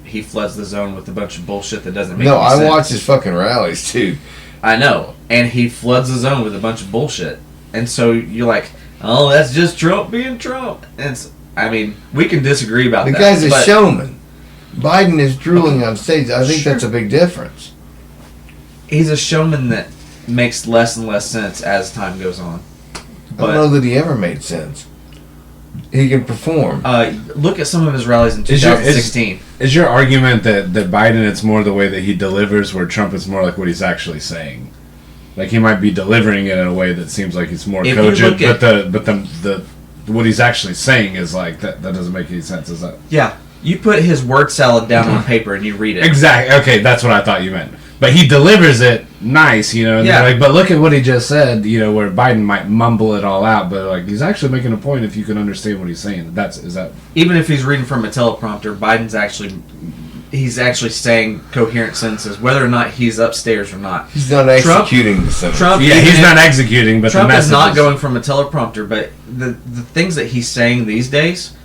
he floods the zone with a bunch of bullshit that doesn't make No, any I sense. watch his fucking rallies too. I know, and he floods the zone with a bunch of bullshit, and so you're like, oh, that's just Trump being Trump. And I mean, we can disagree about The that. guy's a but showman. Biden is drooling on stage. I think that's a big difference. he's a showman that makes less and less sense as time goes on. I don't know that he ever made sense. He can perform. Look at some of his rallies in 2016. Is your argument that Biden, it's more the way that he delivers, where Trump is more like what he's actually saying? Like he might be delivering it in a way that seems like it's more cogent, but the what he's actually saying is like that doesn't make any sense, is that? Yeah. You put his word salad down on paper and you read it. Exactly. Okay, that's what I thought you meant. But he delivers it nice, you know. And Yeah. like, but look at what he just said, you know, where Biden might mumble it all out, but like he's actually making a point if you can understand what he's saying. Is that Even if he's reading from a teleprompter, he's actually saying coherent sentences, whether or not he's upstairs or not. He's not executing the sentence. he's not executing, but Trump the is message not going from a teleprompter. But the things that he's saying these days,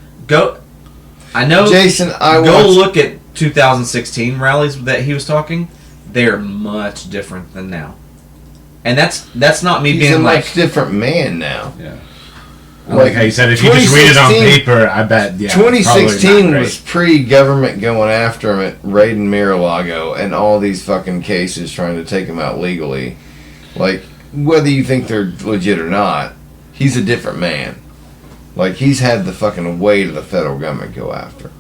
I know, Jason, look at 2016 rallies that he was talking. They're much different than now, and that's not me He's being a like much different man now. Yeah. I like how you said if you just read it on paper, I bet. Yeah, 2016 was pre-government going after him at Raid and Mar-a-Lago and all these fucking cases trying to take him out legally. Like, whether you think they're legit or not, he's a different man. Like, he's had the fucking weight of the federal government go after.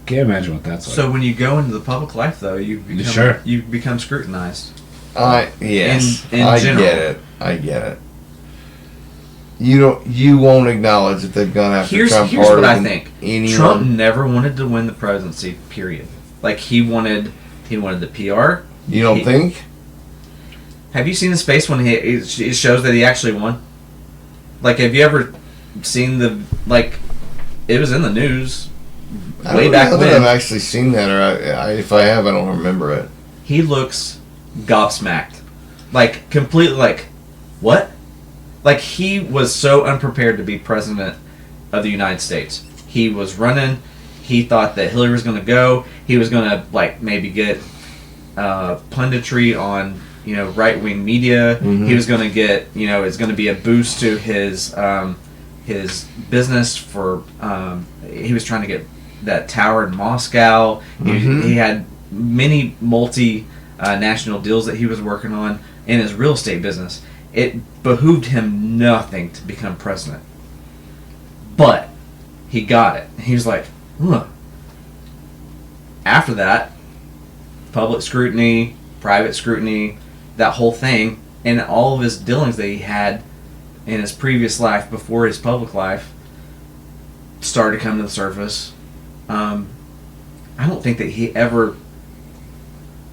Can't imagine what that's like. So when you go into the public life, though, you become scrutinized. Yes, In I general. I get it. You won't acknowledge that they've gone after Trump Here's harder what I than think. anyone. Trump never wanted to win the presidency. Period. Like he wanted the PR. You don't think? Have you seen his face when it shows that he actually won? Like, have you ever seen it was in the news way back I don't know when. that I've actually seen that, or if I have, I don't remember it. He looks gobsmacked, like completely like, what? Like he was so unprepared to be president of the United States. He was running. He thought that Hillary was going to go. He was going to maybe get punditry on right-wing media. Mm-hmm. He was going to get it's going to be a boost to his business for. He was trying to get that tower in Moscow. Mm-hmm. He had many national deals that he was working on in his real estate business. It behooved him nothing to become president. But he got it. He was like, huh. After that, public scrutiny, private scrutiny, that whole thing, and all of his dealings that he had in his previous life before his public life started to come to the surface. I don't think that he ever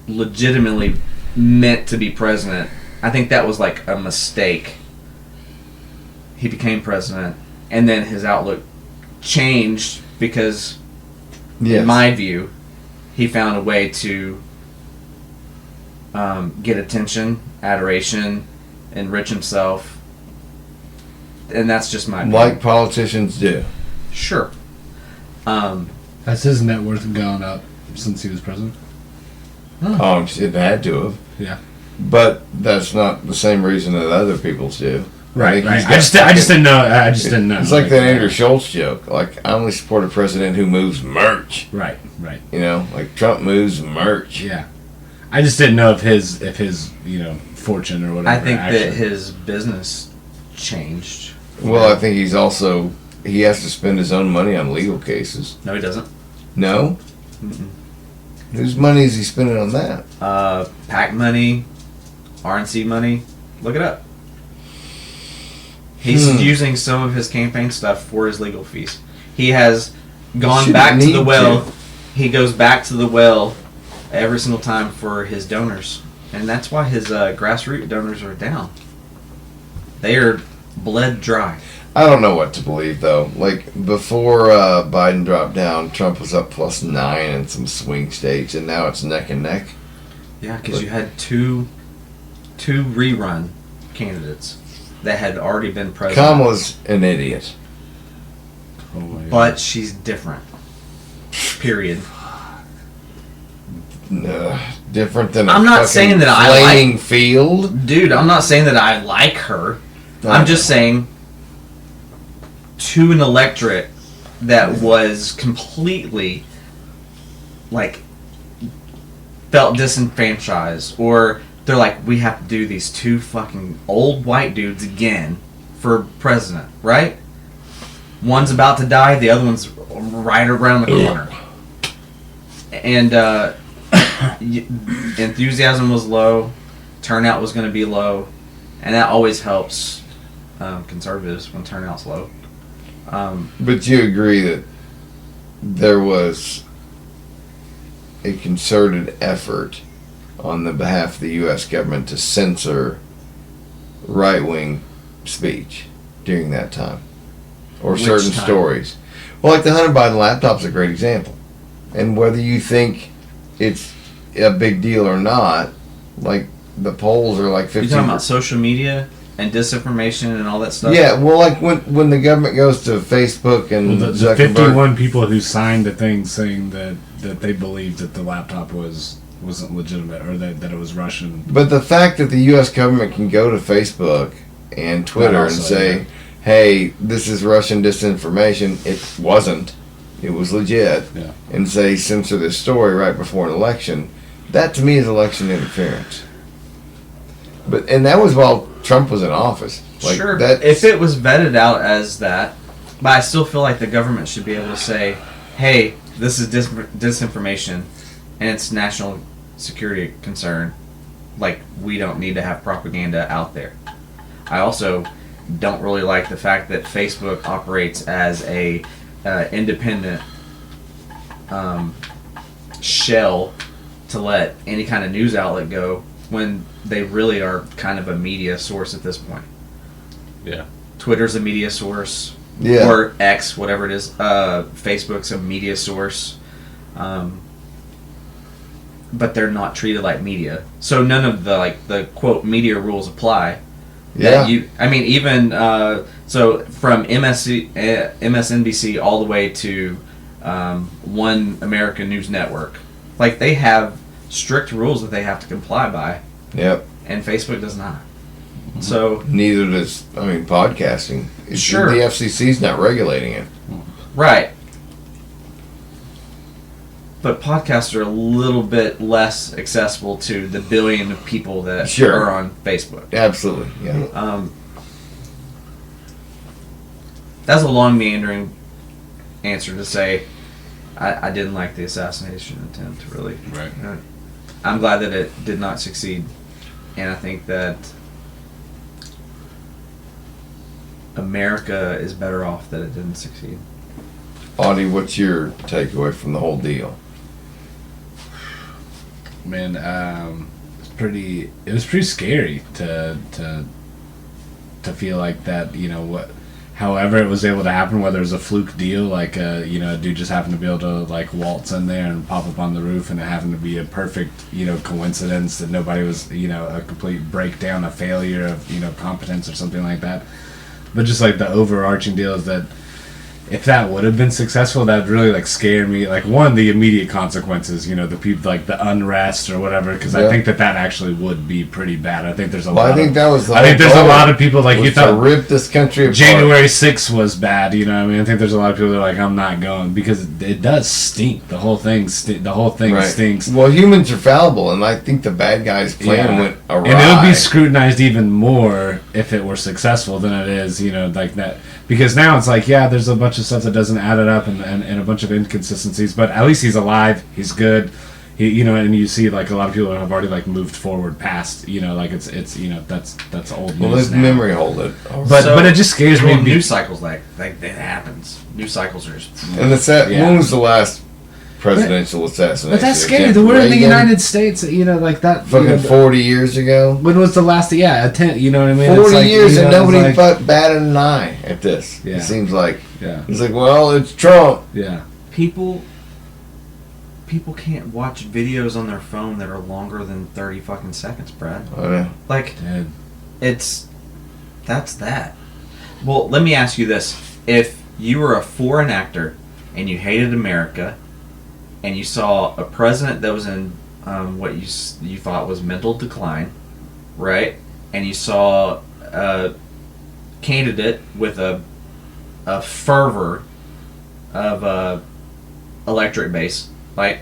legitimately meant to be president. I think that was like a mistake. He became president, and then his outlook changed because, in my view, he found a way to get attention, adoration, enrich himself, and that's just my opinion. Like politicians do. Sure. Has his net worth gone up since he was president? Oh, it had to have. Yeah. But that's not the same reason that other people's do. Right. I just didn't know. It's like that Andrew Schultz joke. Like, I only support a president who moves merch. Right. Like Trump moves merch. Yeah. I just didn't know if his fortune or whatever. I think that his business changed. Well, I think he has to spend his own money on legal cases. No, he doesn't. No? Mm-mm. Whose money is he spending on that? PAC money, RNC money. Look it up. He's using some of his campaign stuff for his legal fees. He has gone back to the well. he goes back to the well every single time for his donors, and that's why his grassroots donors are down. They are bled dry. I don't know what to believe though. Like before Biden dropped down, Trump was up +9 in some swing states, and now it's neck and neck. Yeah, because you had two rerun candidates that had already been president. Kamala's an idiot. Oh my God. But she's different. Period. No, different than I'm not saying that I flaming field. Dude, I'm not saying that I like her. No. I'm just saying to an electorate that was completely like felt disenfranchised, or they're like, we have to do these two fucking old white dudes again for president, right? One's about to die, the other one's right around the corner. And enthusiasm was low, turnout was going to be low, and that always helps conservatives when turnout's low. But you agree that there was a concerted effort on the behalf of the U.S. government to censor right-wing speech during that time, or Which certain time? stories. Well, like the Hunter Biden laptop's a great example. And whether you think it's a big deal or not, like the polls are like 50. You talking about social media and disinformation and all that stuff? Yeah, well, like when the government goes to Facebook and Well, the Zuckerberg, 51 people who signed the thing saying that they believed that the laptop wasn't legitimate, or that it was Russian. But the fact that the U.S. government can go to Facebook and Twitter and say, hey, this is Russian disinformation, it wasn't. It was legit. Yeah. And say, censor this story right before an election. That to me is election interference. And that was while Trump was in office. Like, sure, if it was vetted out as that, but I still feel like the government should be able to say, hey, this is disinformation and it's national security concern. Like, we don't need to have propaganda out there. I also don't really like the fact that Facebook operates as a independent shell to let any kind of news outlet go when they really are kind of a media source at this point. Yeah. Twitter's a media source. Yeah. Or X, whatever it is. Facebook's a media source. But they're not treated like media. So none of the quote media rules apply. Yeah. Even so from MSNBC all the way to One American News Network, like they have strict rules that they have to comply by. Yep. And Facebook does not. So neither does podcasting. Sure. The FCC's not regulating it. right. But podcasts are a little bit less accessible to the billion of people that Sure. are on Facebook. Absolutely. Yeah. That's a long meandering answer to say I didn't like the assassination attempt, really. Right. I'm glad that it did not succeed. And I think that America is better off that it didn't succeed. Audie, what's your takeaway from the whole deal? Man, it was pretty scary to feel like that, however it was able to happen, whether it was a fluke deal, like a dude just happened to be able to like waltz in there and pop up on the roof, and it happened to be a perfect coincidence that nobody was a complete breakdown, a failure of competence or something like that. But just like the overarching deal is that if that would have been successful, that would really like scare me. Like, one, the immediate consequences, the people, like the unrest or whatever, because I think that actually would be pretty bad. I think there's a lot. I think that was. I think there's a lot of people like you thought to rip this country apart. January 6th was bad. I think there's a lot of people that are like, I'm not going, because it does stink. The whole thing stinks. Well, humans are fallible, and I think the bad guy's plan went awry. And it would be scrutinized even more if it were successful than it is. Like that. Because now it's like, yeah, there's a bunch of stuff that doesn't add it up, and a bunch of inconsistencies, but at least he's alive, he's good, and you see like a lot of people have already like moved forward past, like it's that's old news. Well, let's memory hold it. But it just scares me. News cycles like that happens. News cycles are just. And when was the last presidential assassination. But that's scary. attempt. We're in the Reagan, United States, like that. Fucking 40 years ago. When was the last? Yeah, 10. You know what I mean? 40 years and nobody batted an eye at this. Yeah. It seems like. Yeah. It's like, well, it's Trump. Yeah. People can't watch videos on their phone that are longer than 30 fucking seconds, Brad. I know. Like, that's that. Well, let me ask you this. If you were a foreign actor and you hated America and you saw a president that was in what you thought was mental decline, right? And you saw a candidate with a fervor of electric base, like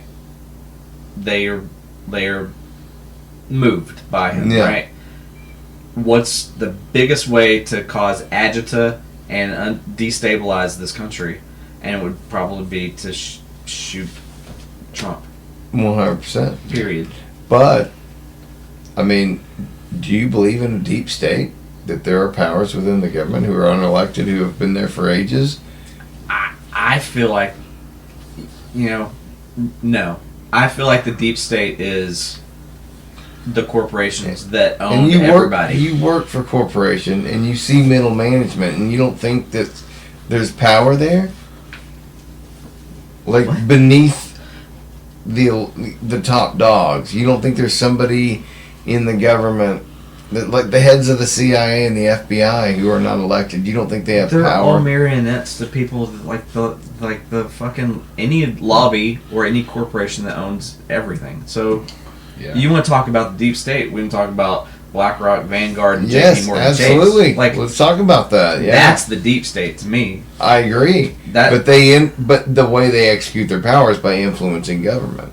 they are moved by him, right? What's the biggest way to cause agita and destabilize this country? And it would probably be to shoot Trump. 100%. Period. But, I mean, do you believe in a deep state? That there are powers within the government who are unelected, who have been there for ages? I feel like, no. I feel like the deep state is the corporations that own everybody. You work for a corporation and you see middle management and you don't think that there's power there? Like what? Beneath the top dogs. You don't think there's somebody in the government, like the heads of the CIA and the FBI who are not elected, you don't think they have power? They're all marionettes to people like the fucking any lobby or any corporation that owns everything. So you want to talk about the deep state? We can talk about BlackRock, Vanguard, and JP Morgan Chase. Yes, absolutely. Like, let's talk about that. Yeah. That's the deep state to me. I agree. But the way they execute their power is by influencing government.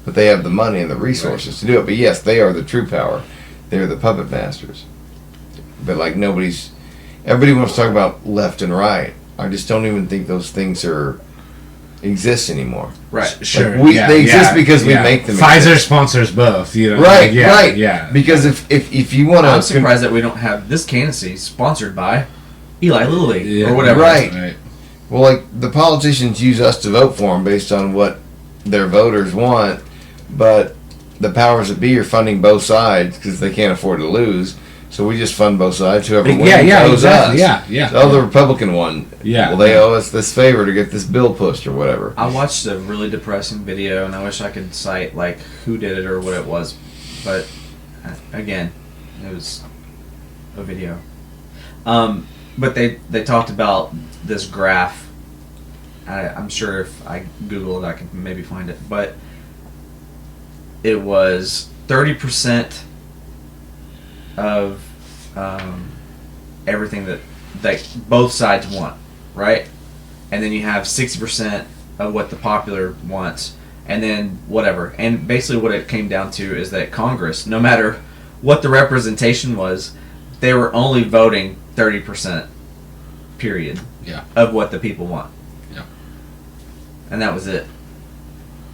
But they have the money and the resources to do it. But yes, they are the true power. They're the puppet masters. But like everybody wants to talk about left and right. I just don't even think those things exist anymore. Right. Sure. Like they exist because we make them. Pfizer sponsors both. Right. Right. Yeah. Because if you want to, I'm surprised that we don't have this candidacy sponsored by Eli Lilly or whatever. Right. Well, like the politicians use us to vote for them based on what their voters want, but the powers that be are funding both sides because they can't afford to lose. So we just fund both sides. Whoever wins owes us. The Republican one. Yeah. Well, they owe us this favor to get this bill pushed or whatever. I watched a really depressing video, and I wish I could cite like who did it or what it was, but again, it was a video. But they talked about this graph. I'm sure if I Google it, I can maybe find it, but it was 30% of everything that both sides want, right? And then you have 60% of what the popular wants, and then whatever. And basically what it came down to is that Congress, no matter what the representation was, they were only voting 30%, period, of what the people want. Yeah. And that was it.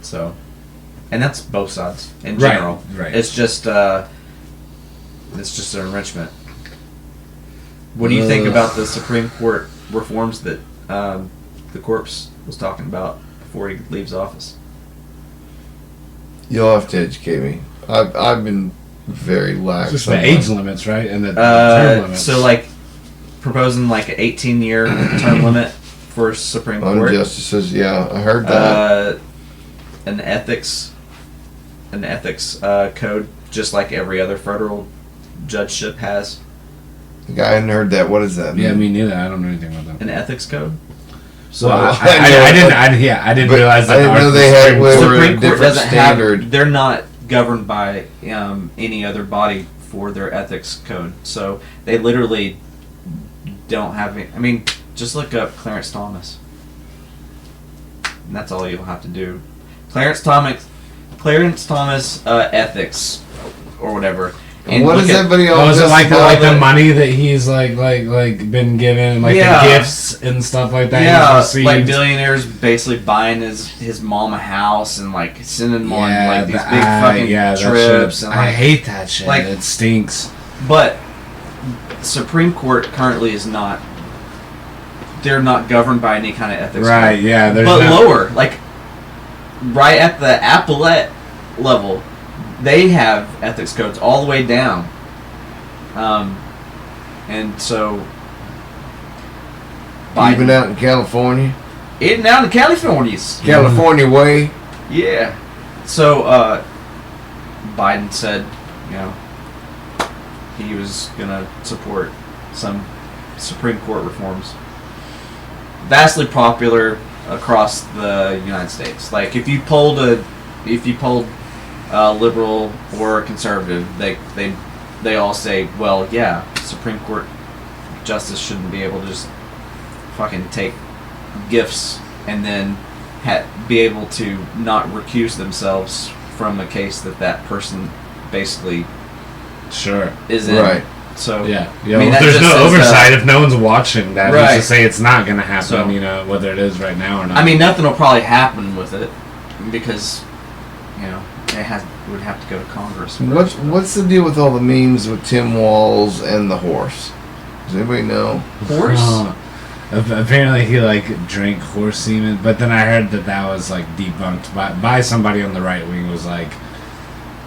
So, and that's both sides in general. Right. It's just an enrichment. What do you think about the Supreme Court reforms that the corpse was talking about before he leaves office? You'll have to educate me. I've been very lax. Just the age limits, right? And the term limits. So, like, proposing like an 18-year term limit for Supreme Court. On justices, I heard that. An ethics code, just like every other federal judgeship has. I hadn't heard that. What does that mean? Yeah, me neither. I don't know anything about that. An ethics code. So I didn't realize that. I didn't know they had Supreme Court doesn't have. They're not governed by any other body for their ethics code. So they literally don't have. I mean, just look up Clarence Thomas, and that's all you'll have to do. Clarence Thomas ethics or whatever. And what is everybody else? Was it like the money that he's like been given, like the gifts and stuff like that? Yeah, like billionaires basically buying his mom a house and like sending him on like these big fucking trips. And, like, I hate that shit. Like, it stinks. But Supreme Court currently is not. They're not governed by any kind of ethics. Right. Code. Yeah. But lower, like right at the appellate level, they have ethics codes all the way down. And so Biden, Even out in California? even out in California's. California way? Yeah. So Biden said, he was gonna support some Supreme Court reforms. Vastly popular across the United States. Like if you polled a liberal or a conservative, they all say, well, yeah, Supreme Court justice shouldn't be able to just fucking take gifts and then be able to not recuse themselves from a case that person basically is in. Right. I So mean, there's no oversight if no one's watching that. Right. Who's to say it's not going to happen? So, whether it is right now or not. I mean, nothing will probably happen with it because it would have to go to Congress first. What's the deal with all the memes with Tim Walz and the horse? Does anybody know? Horse? Apparently he drank horse semen, but then I heard that was debunked by somebody on the right wing. Was like,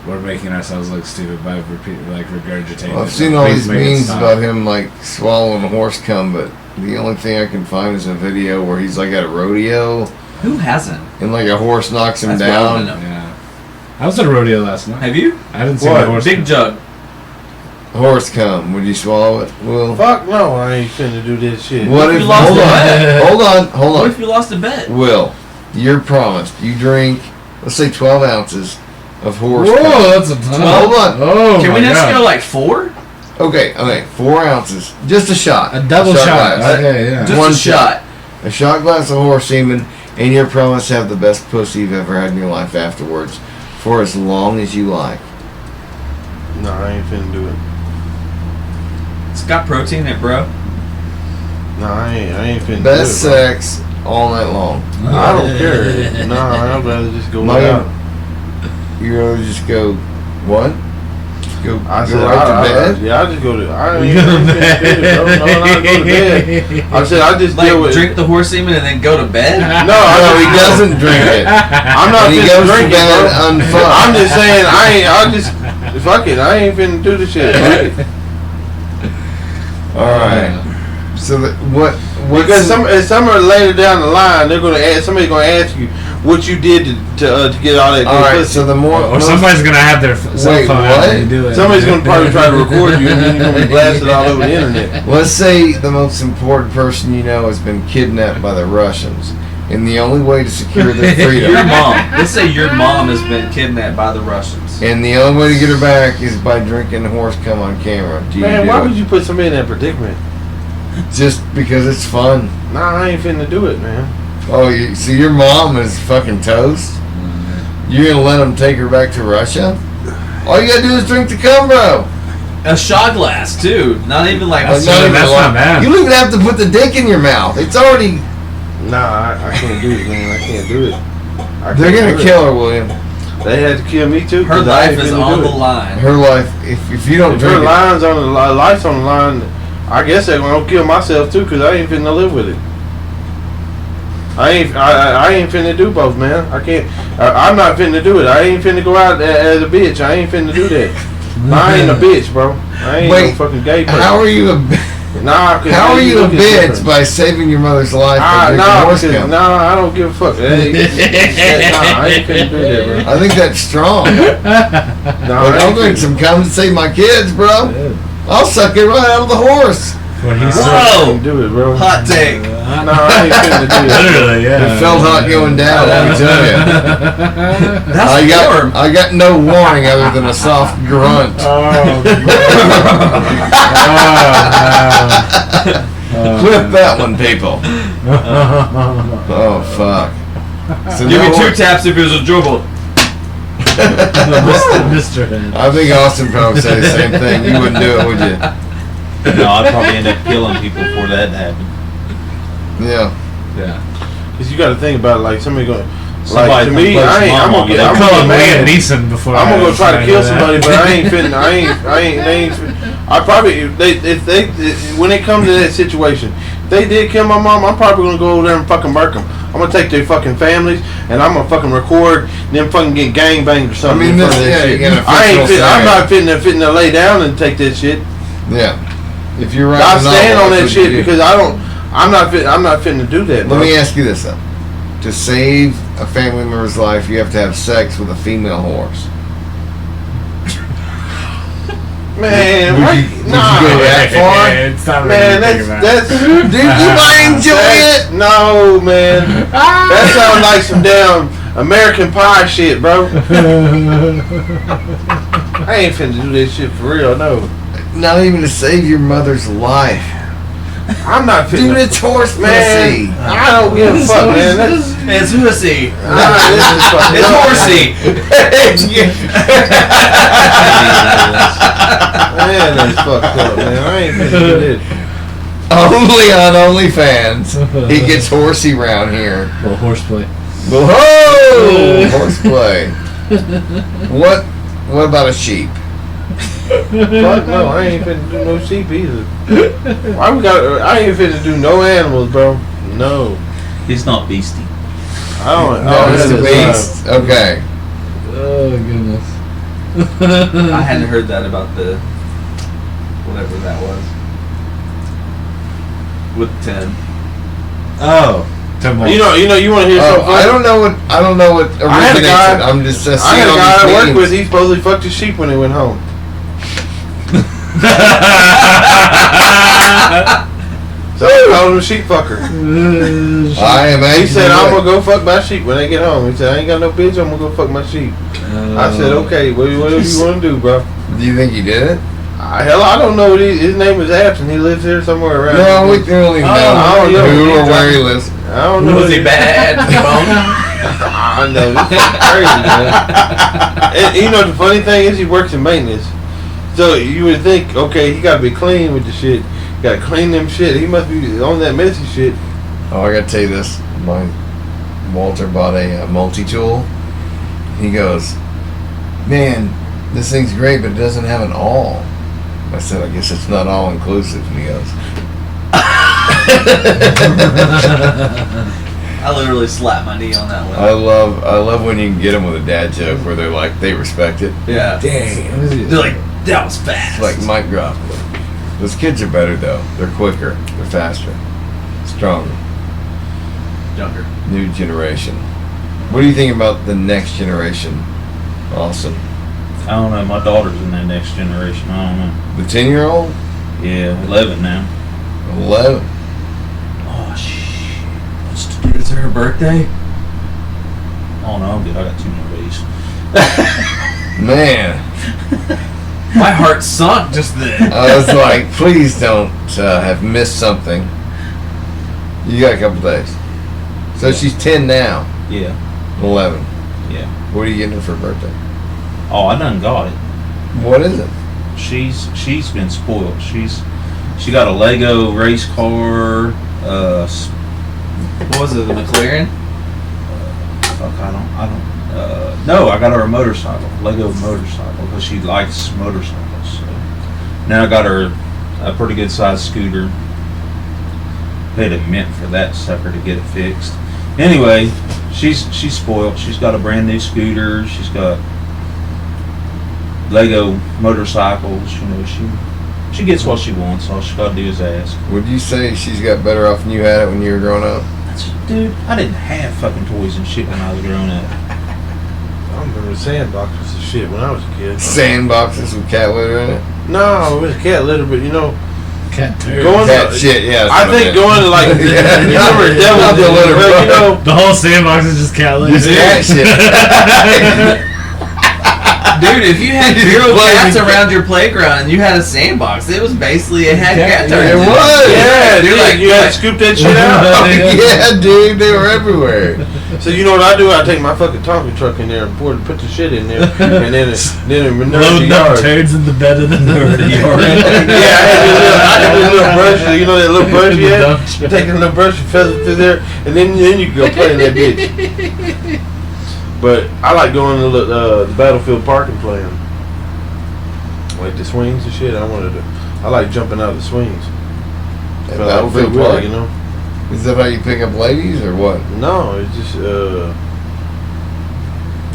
we're making ourselves look stupid by regurgitating. Well, I've seen all these memes about him swallowing horse cum, but the only thing I can find is a video where he's at a rodeo. Who hasn't? And a horse knocks him down. Yeah, I was at a rodeo last night. Have you? I didn't see the horse. Big jug. Horse cum. Would you swallow it? Will? Fuck no, I ain't finna do this shit. What if you lost a bet? Hold on. What if you lost a bet? Will, you're promised. You drink, let's say 12 ounces of horse cum. Whoa, that's a ton. Hold on. Oh, Can we my just God. go 4? Okay, 4 ounces. Just a shot. A double shot. Glass. Okay, yeah. Just One a shot. A shot glass of horse semen, and you're promised to have the best pussy you've ever had in your life afterwards for as long as you like. No, I ain't finna do it. It's got protein in it, bro. No, I ain't finna do it. Best sex all night long. I don't care. No, I'd rather just go out. You rather just go, what? Go I said, right to bed? Yeah, I just go to. I ain't go to bed. No, not go to bed. I said I just deal with. Drink the horse semen and then go to bed. No, he doesn't drink it. I'm not he finna goes drink to it, bed bro. unfucked. I'm just saying I just fuck it. I ain't finna do the shit. All right. So because somewhere later down the line, somebody's gonna ask you what you did to get all that. All right. So the more or somebody's gonna have their cell phone out and do it. Somebody's gonna probably try to record you, and then you're gonna be blasted all over the internet. Let's say the most important person you know has been kidnapped by the Russians, and the only way to secure their freedom. Your mom. Let's say your mom has been kidnapped by the Russians. And the only way to get her back is by drinking horse cum on camera. Man, why would you put somebody in that predicament? Just because it's fun. Nah, I ain't finna do it, man. Oh, so your mom is fucking toast? You're gonna let them take her back to Russia? All you gotta do is drink the cum, bro. A shot glass too. Not even that's not bad. You don't even have to put the dick in your mouth. It's already. Nah, I can't do it, man. I can't do it. They're gonna kill her, William. They had to kill me too. Her life is on the line. Her life. If you don't drink her it, life's on the line. I guess they're gonna kill myself too, cause I ain't finna live with it. I ain't finna do both, man. I can't. I'm not finna do it. I ain't finna go out as a bitch. I ain't finna do that. I ain't a bitch, bro. I ain't no fucking gay person. How are you a? How are you a bitch by saving your mother's life? No, I don't give a fuck. I ain't finna do that, bro. I think that's strong. I'll drink some cum to save my kids, bro. I'll suck it right out of the horse. Whoa! Do it, bro. Hot take. No, I ain't finna do it. Literally, yeah. It felt hot going down, let me tell you. That's warm. I got no warning other than a soft grunt. Clip that one, people. Oh, fuck. So give me 2 taps if it was a dribble. Mr. Head. I think Austin probably said the same thing. You wouldn't do it, would you? No, I'd probably end up killing people before that happened. Yeah. Because you got to think about it, like somebody going. Somebody Like to me, I'm gonna get. I'm call him mad. Liam Neeson before. I'm gonna go try to kill somebody, but I ain't finna. I probably if they when it comes to that situation, if they did kill my mom, I'm probably gonna go over there and fucking murk them. I'm gonna take their fucking families and I'm gonna fucking record them fucking get gangbanged or something. I mean, this, yeah, you get a I'm not fitting to lay down and take that shit. Yeah. If you're right, I stand on that shit because I'm not fitting to do that. Let me ask you this though: to save a family member's life, you have to have sex with a female horse. Man, would you go that far? It's not Man, really that's Dude, you might enjoy it. No, man, that sounds like some damn American Pie shit, bro. I ain't finna do this shit for real, no. Not even to save your mother's life. I'm not finna. Dude, it's horse man. pussy. I don't give a fuck, man. It's pussy. It's horsey. Man, that's fucked up, man. I ain't finna do this. Only on OnlyFans, he gets horsey round here. Well, horseplay. Whoa! Horseplay. What about a sheep? Fuck no, I ain't finna do no sheep either. I ain't finna do no animals, bro. No. He's not beastie. I don't. No, it's a beast. Okay. Oh goodness. I hadn't heard that about the whatever that was with 10. Oh. You want to hear something? I don't know what originates I had a guy. it. I'm just I had a guy I worked with. He supposedly fucked his sheep when he went home. So I called him a sheep fucker. I imagine. He said, "I'm gonna go fuck my sheep when they get home." He said, "I ain't got no bitch. I'm gonna go fuck my sheep." I said, "Okay, whatever you want to do, bro." Do you think he did it? Hell, I don't know what his name is absent. He lives here somewhere around. No, we can only know I don't know who or where he lives. I don't know. Was he bad? I know, this is crazy, man. And you know the funny thing is he works in maintenance. So you would think, okay, he gotta be clean with the shit. Gotta clean them shit. He must be on that messy shit. Oh, I gotta tell you this. Walter bought a multi-tool. He goes, "Man, this thing's great, but it doesn't have an awl." I said, "I guess it's not all inclusive." And he goes, I literally slapped my knee on that one. I love when you can get them with a dad joke where they're like, they respect it. Yeah. Damn. They're like, that was fast. It's like mic drop. Those kids are better though. They're quicker. They're faster. Stronger. Younger. New generation. What do you think about the next generation? Austin. I don't know. My daughter's in that next generation. I don't know. The 10-year-old? Yeah, 11 now. 11. Oh shit! What's Is it her birthday? Oh no, I'm good. I got 2 more days. Man. My heart sunk just then. I was like, please don't have missed something. You got a couple days. So she's 10 now. Yeah. 11. Yeah. What are you getting her for her birthday? Oh, I done got it. What is it? She's been spoiled. She got a Lego race car. What was it, the McLaren? Fuck, I don't. No, I got her a motorcycle, Lego motorcycle, because she likes motorcycles. So now I got her a pretty good sized scooter. Paid a mint for that sucker to get it fixed. Anyway, she's spoiled. She's got a brand new scooter. She's got Lego motorcycles. You know, she gets what she wants. All she gotta do is ask. Would you say she's got better off than you had it when you were growing up? Dude, I didn't have fucking toys and shit when I was growing up. I remember sandboxes and shit when I was a kid. Sandboxes with cat litter in it? No, it was cat litter, but you know, cat turd. Cat shit, yeah. I think going to like, you remember Devil's the litter, you know, the whole sandbox is just cat litter. Just cat shit. Dude, if you had zero cats around your playground and you had a sandbox, it was basically a cat turd. It was. Yeah, Dude, like you had to scoop that shit out. Yeah, dude, they were everywhere. So you know what I do? I take my fucking Tonka truck in there and put the shit in there, and then loading up turds in the bed of the yard. Yeah, I had this little brush. You know that little brush you had? You take a little brush and feather through there, and then you can go play in that bitch. But I like going to the Battlefield Park and playing, like the swings and shit. I like jumping out of the swings. At Felt like Battlefield Willie, Park? you know. Is that how you pick up ladies or what? No, it's just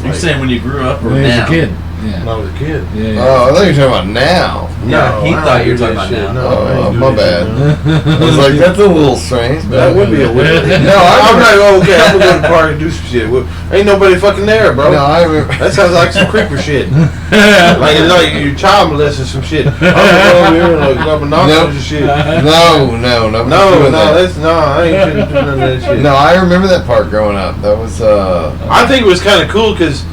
You're saying when you grew up or When he was now? a kid. Yeah. when I was a kid. Yeah. Oh, I thought you were talking about now. Yeah, he I thought don't you were do talking that about shit. now. No, I ain't do my that shit, bad. no. I was like, that's a little strange. But That would be a weird. No, I'm like, oh, okay, I'm gonna go to the park and do some shit. Well, ain't nobody fucking there, bro. No, I remember. That sounds like some creeper shit. Like it's like you child molesting some shit. I'm gonna go over here and like rub binoculars and shit. No, That's I ain't shouldn't do none of that shit. No, I remember that part growing up. That was I think it was kind of cool because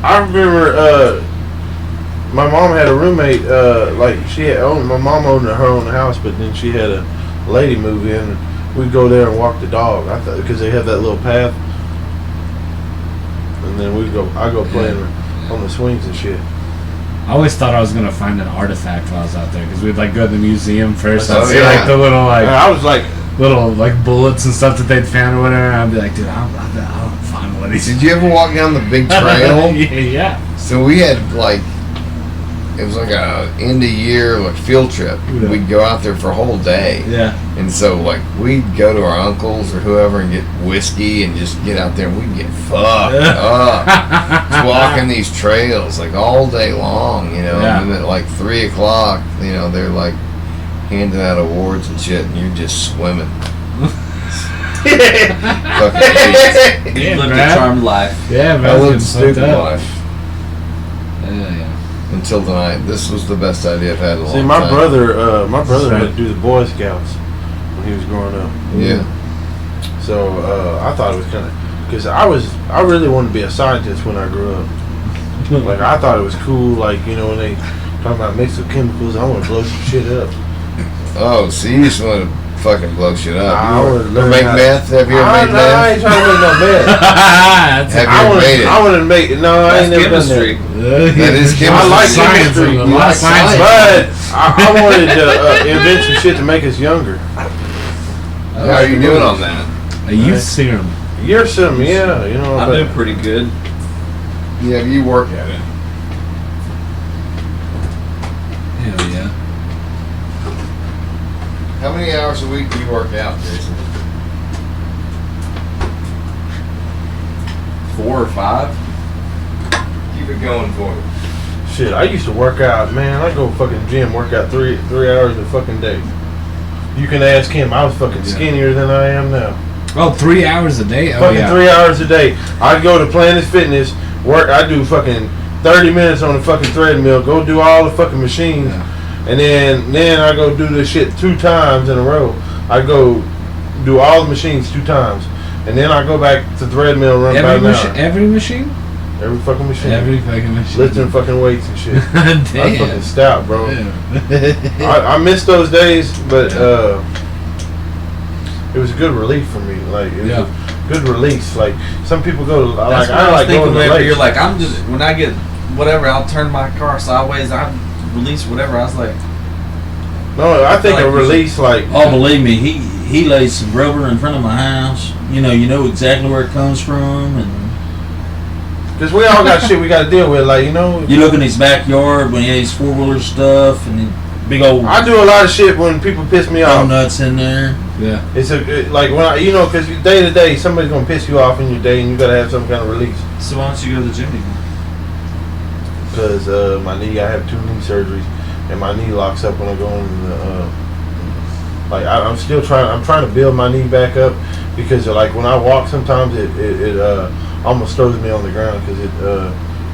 I remember my mom had a roommate. Like my mom owned her own house, but then she had a lady move in. And we'd go there and walk the dog. I thought because they had that little path, and then I go play on the swings and shit. I always thought I was gonna find an artifact while I was out there because we'd like go to the museum first Oh, and see yeah. like the little like I was like, little like bullets and stuff that they'd found or whatever. And I'd be like, dude, I'll find one of these. Did you ever walk down the big trail? Yeah. So we had like, it was like a end of year like field trip. Yeah. We'd go out there for a whole day. Yeah. And so like we'd go to our uncles or whoever and get whiskey and just get out there and we'd get fucked up. Just walking these trails like all day long, you know. Yeah. And then at like 3 o'clock, you know, they're like handing out awards and shit, and you're just swimming. Fucking idiots. You Yeah, lived a man. charmed life. Yeah, man. I lived a Getting stupid fucked up. life Yeah. until tonight. This was the best idea I've had in a long see, time. my brother right. had to do the Boy Scouts when he was growing up. Yeah. So I thought it was kind of because I really wanted to be a scientist when I grew up. Like I thought it was cool. Like you know when they talking about mixed with chemicals, I want to blow some shit up. Oh, so you just want to fucking blow shit up. I You would ever learn make how- meth? Have you ever made I meth? ain't trying to make no meth. That's Have you ever made it? I wanted to make it. No, I ain't never done chemistry. that. That is chemistry. I like science. chemistry. A You lot like of science. science. But I wanted to invent some shit to make us younger. How are you doing on that? A youth serum. You're some, yeah, you know. I'm but- doing pretty good. Yeah, you work at it. Hell yeah. How many hours a week do you work out, Jason? 4 or 5. Keep it going for me. Shit, I used to work out, man. I go fucking gym, work out three hours a fucking day. You can ask him. I was fucking skinnier than I am now. Oh, 3 hours a day? Oh, Fucking yeah. 3 hours a day. I'd go to Planet Fitness, work. I do fucking 30 minutes on the fucking treadmill. Go do all the fucking machines, and then I go do this shit 2 times in a row. I go do all the machines 2 times, and then I go back to the treadmill and run about an hour. Every machine? Every fucking machine. Every fucking machine. Lifting fucking weights and shit. Damn. I'm fucking stout, bro. Damn. I miss those days, but it was a good relief for me. Like it was a good release. Like some people go to That's like what I I was like thinking going to the whenever lake. you're like, I'm just, when I get whatever, I'll turn my car sideways, I release whatever. I was like, No, I think like a you should- release like Oh, believe me, he lays some rubber in front of my house. You know exactly where it comes from, and because we all got shit we got to deal with. Like you know, you look in his backyard when he has 4-wheeler stuff, and then big old I do a lot of shit when people piss me off. donuts in there. Yeah. It's like when because day to day somebody's gonna piss you off in your day, and you gotta have some kind of release. so why don't you go to the gym anymore? Because my knee, I have 2 knee surgeries, and my knee locks up when I go in the. I'm still trying. I'm trying to build my knee back up because like when I walk, sometimes it almost throws me on the ground because it.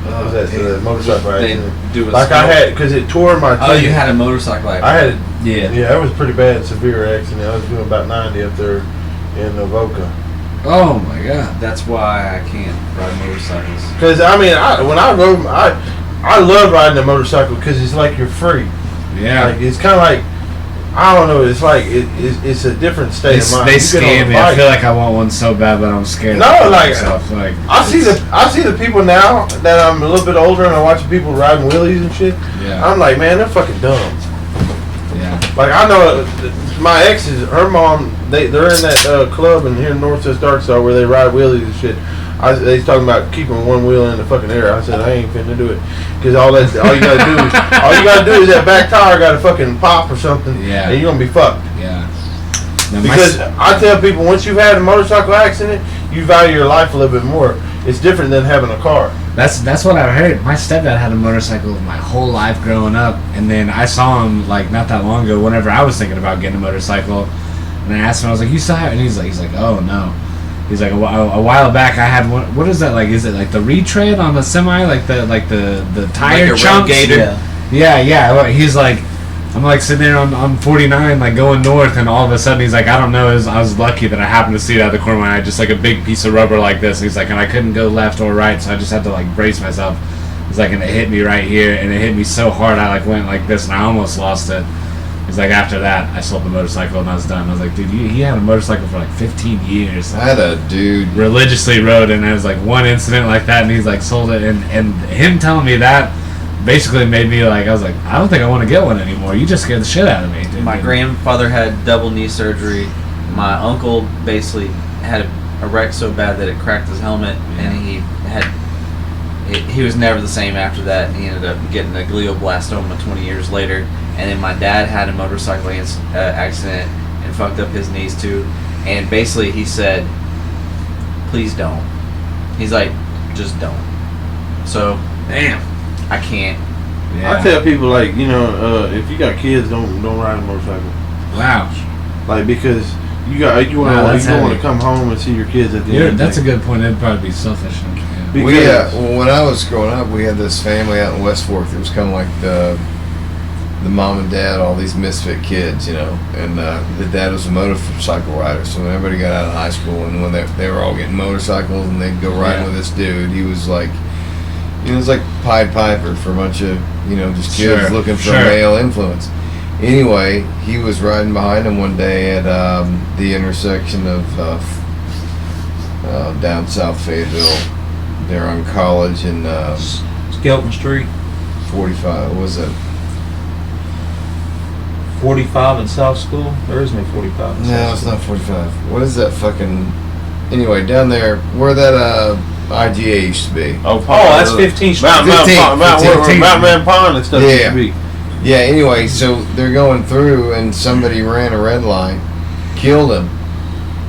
Was that the motorcycle They accident? do a Like I had because it tore my. Oh, you had a motorcycle accident. I had. Yeah. Yeah, that was a pretty bad, severe accident. I was doing about 90 up there in Avoca. Oh, my God. That's why I can't ride motorcycles. Because when I rode, I love riding a motorcycle because it's like you're free. Yeah. Like it's kind of like I don't know. It's like it's a different state of mind. They You get on scare the me. I bike. feel like I want one so bad, but I'm scared. No, of like, myself. Like I see the people now that I'm a little bit older and I watch people riding wheelies and shit. Yeah. I'm like, man, they're fucking dumb. Yeah. Like I know my ex's, her mom, they're in that club in here in Northwest Arkansas where they ride wheelies and shit. They was talking about keeping one wheel in the fucking air. I said I ain't finna do it because all you gotta do is that back tire got to fucking pop or something. Yeah. And you're gonna be fucked. Yeah. Because I tell people, once you've had a motorcycle accident, you value your life a little bit more. It's different than having a car. That's what I've heard. My stepdad had a motorcycle my whole life growing up, and then I saw him like not that long ago. Whenever I was thinking about getting a motorcycle, and I asked him, I was like, "You still have?" And he's like, "Oh no." He's like, a while back I had one. What is that like? Is it like the retread on the semi, like the tire like chunks? Yeah. He's like, I'm like sitting there on 49, like going north, and all of a sudden he's like, I don't know. I was lucky that I happened to see it out of the corner of my eye, just like a big piece of rubber like this. He's like, and I couldn't go left or right, so I just had to like brace myself. He's like, and it hit me right here, and it hit me so hard I like went like this, and I almost lost it. He's like, after that, I sold the motorcycle and I was done. I was like, dude, he had a motorcycle for like 15 years. I had a dude religiously rode, and there was like one incident like that, and he's like sold it, and him telling me that basically made me like, I was like, I don't think I want to get one anymore. You just scared the shit out of me, dude. My grandfather had double knee surgery. My uncle basically had a wreck so bad that it cracked his helmet, and he was never the same after that. He ended up getting a glioblastoma 20 years later. And then my dad had a motorcycle accident and fucked up his knees too. And basically he said, please don't. He's like, just don't. So, damn, I can't. Yeah. I tell people, like, if you got kids, don't ride a motorcycle. Wow. Like, because you want to come home and see your kids at the end of the That's day. a good point. It'd probably be selfish. When I was growing up, we had this family out in West Fork that was kind of like the mom and dad, all these misfit kids, and the dad was a motorcycle rider. So when everybody got out of high school and when they were all getting motorcycles and they'd go riding with this dude, he was like, it was like Pied Piper for a bunch of, just kids looking for male influence. Anyway, he was riding behind him one day at the intersection of down South Fayetteville, there on College and Skelton Street. 45. What was it? 45 in South School? There is no 45 in South No, it's not 45. What is that fucking... Anyway, down there, where that IGA used to be. Oh, that's 15th Street. Mount Man Pond and stuff used to be. Yeah, anyway, so they're going through and somebody ran a red light, killed him,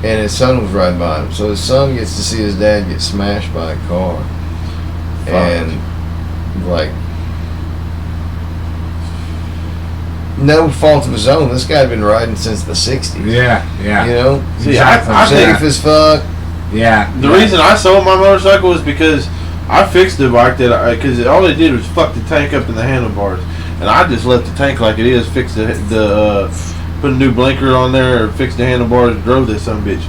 and his son was riding behind him. So his son gets to see his dad get smashed by a car. And, like... no fault of his own. This guy had been riding since the 60s. Yeah. See, I safe as fuck. Yeah. The reason I sold my motorcycle was because I fixed the bike because all they did was fuck the tank up in the handlebars, and I just left the tank like it is, fixed the put a new blinker on there, or fixed the handlebars, and drove this son bitch.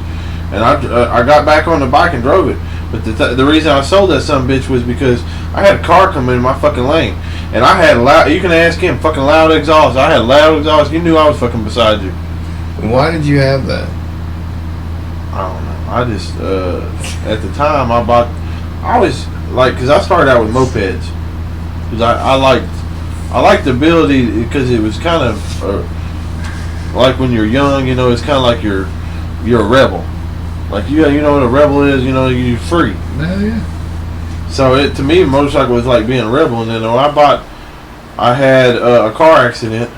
And I got back on the bike and drove it. But the reason I sold that son bitch was because I had a car come in my fucking lane. And I had loud, you can ask him, fucking loud exhaust. I had loud exhaust. You knew I was fucking beside you. Why did you have that? I don't know. I just, at the time, I always, because I started out with mopeds. Because I liked the ability, because it was kind of, like when you're young, it's kind of like you're a rebel. Like, you know what a rebel is, you're free. Hell yeah. So to me, a motorcycle was like being a rebel. And then when I had a car accident,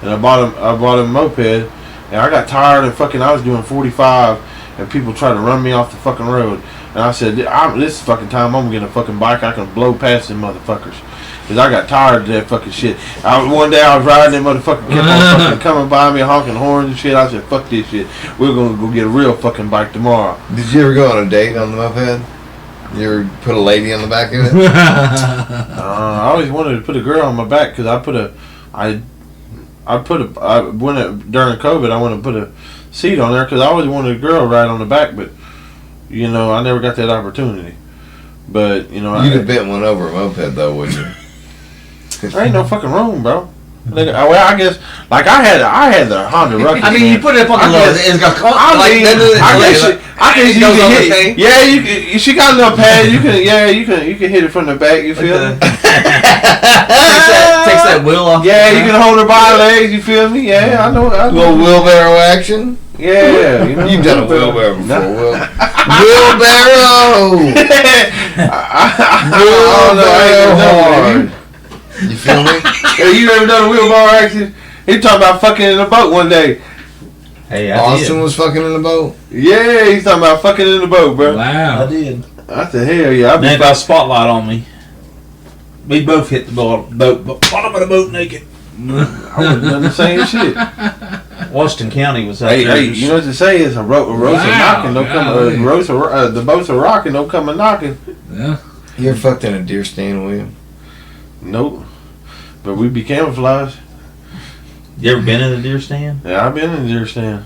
and I bought a moped, and I got tired of I was doing 45, and people tried to run me off the fucking road. And I said, this fucking time I'm gonna get a fucking bike I can blow past them motherfuckers. Because I got tired of that fucking shit. One day I was riding, that motherfucker kept on fucking coming by me, honking horns and shit. I said, fuck this shit. We're gonna go get a real fucking bike tomorrow. Did you ever go on a date on the moped? You ever put a lady on the back of it? I always wanted to put a girl on my back because during COVID I wanted to put a seat on there because I always wanted a girl ride on the back, but I never got that opportunity. But you'd have bent one over a moped though, wouldn't you? There ain't no fucking room, bro. Well, I guess I had the Honda Ruckus. I mean, you put it up on the low. It's got. I guess you can hit it. Yeah, she got enough pad. You can hit it from the back. You feel me? Takes that wheel off. Yeah, you can hold her by her legs. You feel me? Yeah, I know. Little wheelbarrow action. Yeah, you've done a wheelbarrow before. Wheelbarrow. Wheelbarrow. You feel me? Hey, you ever done a wheelbarrow action? He talking about fucking in a boat one day. Hey, I Austin did. was fucking in the boat. Yeah, he's talking about fucking in the boat, bro. Wow. I did. I said, hell yeah. I They got a spotlight on me. We both hit the boat, bottom of the boat naked. I would have done the same shit. Washington County was out Hey, there. you know what they say is a roast a knocking, don't come. The boats are rocking, don't come a knocking. Yeah. You ever fucked in a deer stand, William? Nope. But we be camouflaged. You ever been in a deer stand? Yeah, I've been in a deer stand.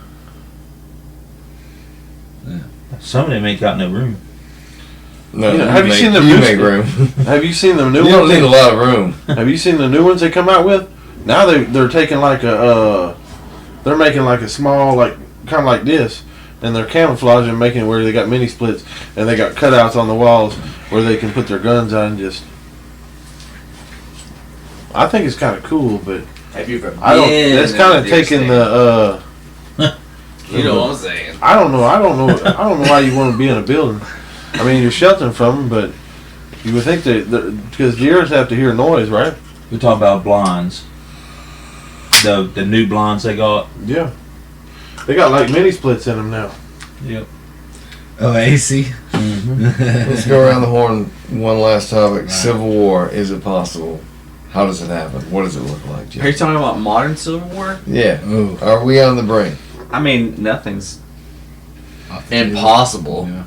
Some of them ain't got no room. No. Yeah, have you seen the You new make room. Have you seen the new You ones? don't need a lot of room. Have you seen the new ones they come out with? Now they're taking like a they're making like a small like kind of like this, and they're camouflaging, making it where they got mini splits and they got cutouts on the walls where they can put their guns on. Just, I think it's kind of cool, but Have you ever I don't. been That's in kind a of deer taking stand? the. You know what I'm saying? I don't know. I don't know why you want to be in a building. I mean, you're sheltering from them, but you would think that because deers have to hear noise, right? We talk about blinds. The new blinds they got. Yeah. They got like mini splits in them now. Yep. Oh, AC. Let's go around the horn. One last topic. Civil War. Is it possible? How does it happen? What does it look like, Jim? Are you talking about modern Civil War? Yeah. Ooh. Are we on the brink? I mean, nothing's impossible. Yeah.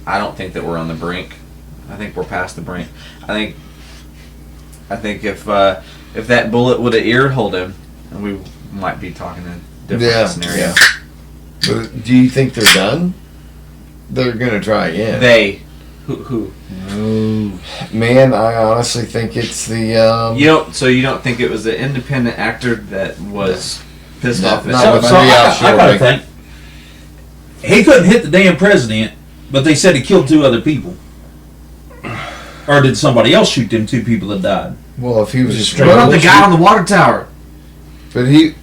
I don't think that we're on the brink. I think we're past the brink. I think if that bullet would have ear-holed him, we might be talking a different scenario. Yeah. But do you think they're done? They're gonna try again. They, who? Oh. Man, I honestly think it's the. You don't think it was an independent actor that was pissed off at not with So three I offshore gotta bank- think. He couldn't hit the damn president, but they said he killed 2 other people. Or did somebody else shoot them 2 people that died? Well, if he was just What What straight about the guy on the water tower? But he.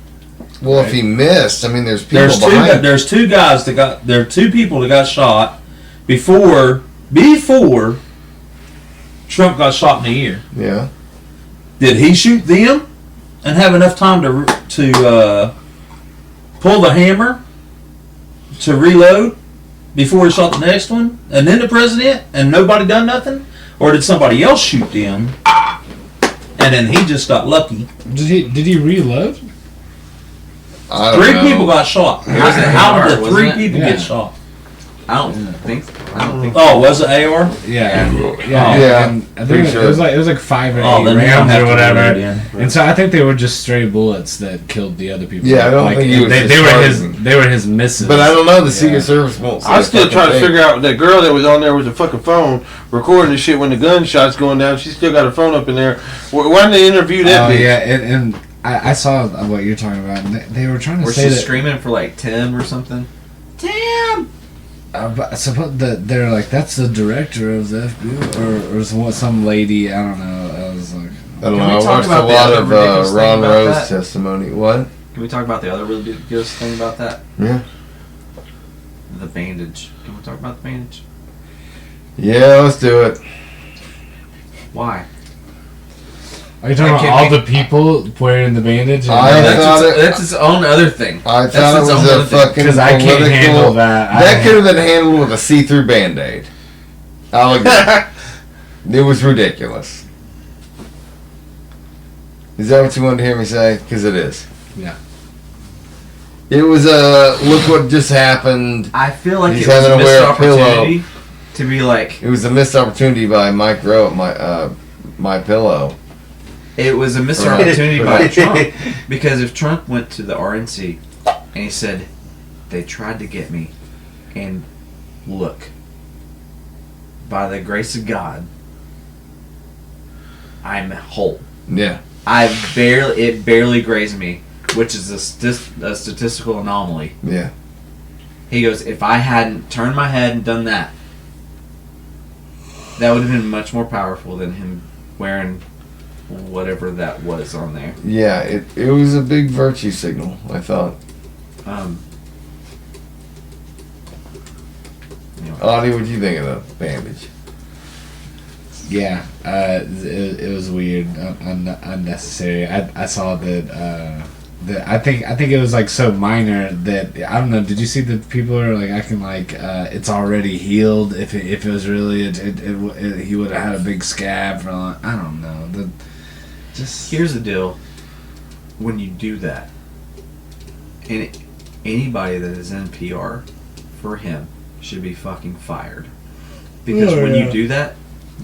Well, if he missed, I mean, there's people There's behind. there's 2 guys that got. There are 2 people that got shot before Trump got shot in the ear. Yeah. Did he shoot them and have enough time to pull the hammer to reload before he shot the next one, and then the president, and nobody done nothing? Or did somebody else shoot them, and then he just got lucky? Did he reload? I don't 3 know. people got shot. It was an How AR, did the 3 wasn't it? people Yeah. get shot? I don't think. Oh, was it AR? Yeah. Yeah. And I Pretty think sure. it was like 5 or 8 Oh, then you don't rounds have or to whatever. reload again. And so I think they were just stray bullets that killed the other people. Yeah, I don't like, think he was they just were his. targeting. They were his misses. But I don't know. The Yeah. Secret Service won't. Say I'm a still fucking trying to thing. figure out that girl that was on there with the fucking phone recording the shit when the gunshot's going down. She still got her phone up in there. Why didn't they interview that Oh bitch? yeah, and I saw what you're talking about. And they were trying to Was say she that. screaming for like Tim or something? Tim! But suppose they're like, that's the director of the FBI or some lady. I don't know. I was like, I don't Can we know. I talk watched a about the lot other of ridiculous thing Ron about Rowe's that? testimony. What? Can we talk about the other ridiculous thing about that? Yeah. The bandage. Can we talk about the bandage? Yeah, let's do it. Why? are you talking I about can't all think- the people wearing the bandage? I thought That's its own other thing. I That's thought it its own was a other thing. fucking because I can't political. handle that. That could have been handled with a see-through Band-Aid. I'll agree. It was ridiculous. Is that what you wanted to hear me say? Because it is. Yeah. It was look what just happened. I feel like He's it was a having to missed wear a pillow. opportunity to be like. It was a missed opportunity by Mike Rowe at my pillow. It was a missed Right. opportunity by Right. Trump. Because if Trump went to the RNC and he said, they tried to get me, and look, by the grace of God, I'm whole. Yeah. It barely grazed me, which is a statistical anomaly. Yeah. He goes, if I hadn't turned my head and done that, that would have been much more powerful than him wearing whatever that was on there. Yeah. It was a big virtue signal, I thought. Audie, what do you think of the bandage? Yeah, it was weird, unnecessary. I saw that I think it was like so minor that I don't know. Did you see that people are like acting like it's already healed? If it was really he would have had a big scab for I don't know. Here's the deal. When you do that, and anybody that is in PR for him should be fucking fired, because when you do that,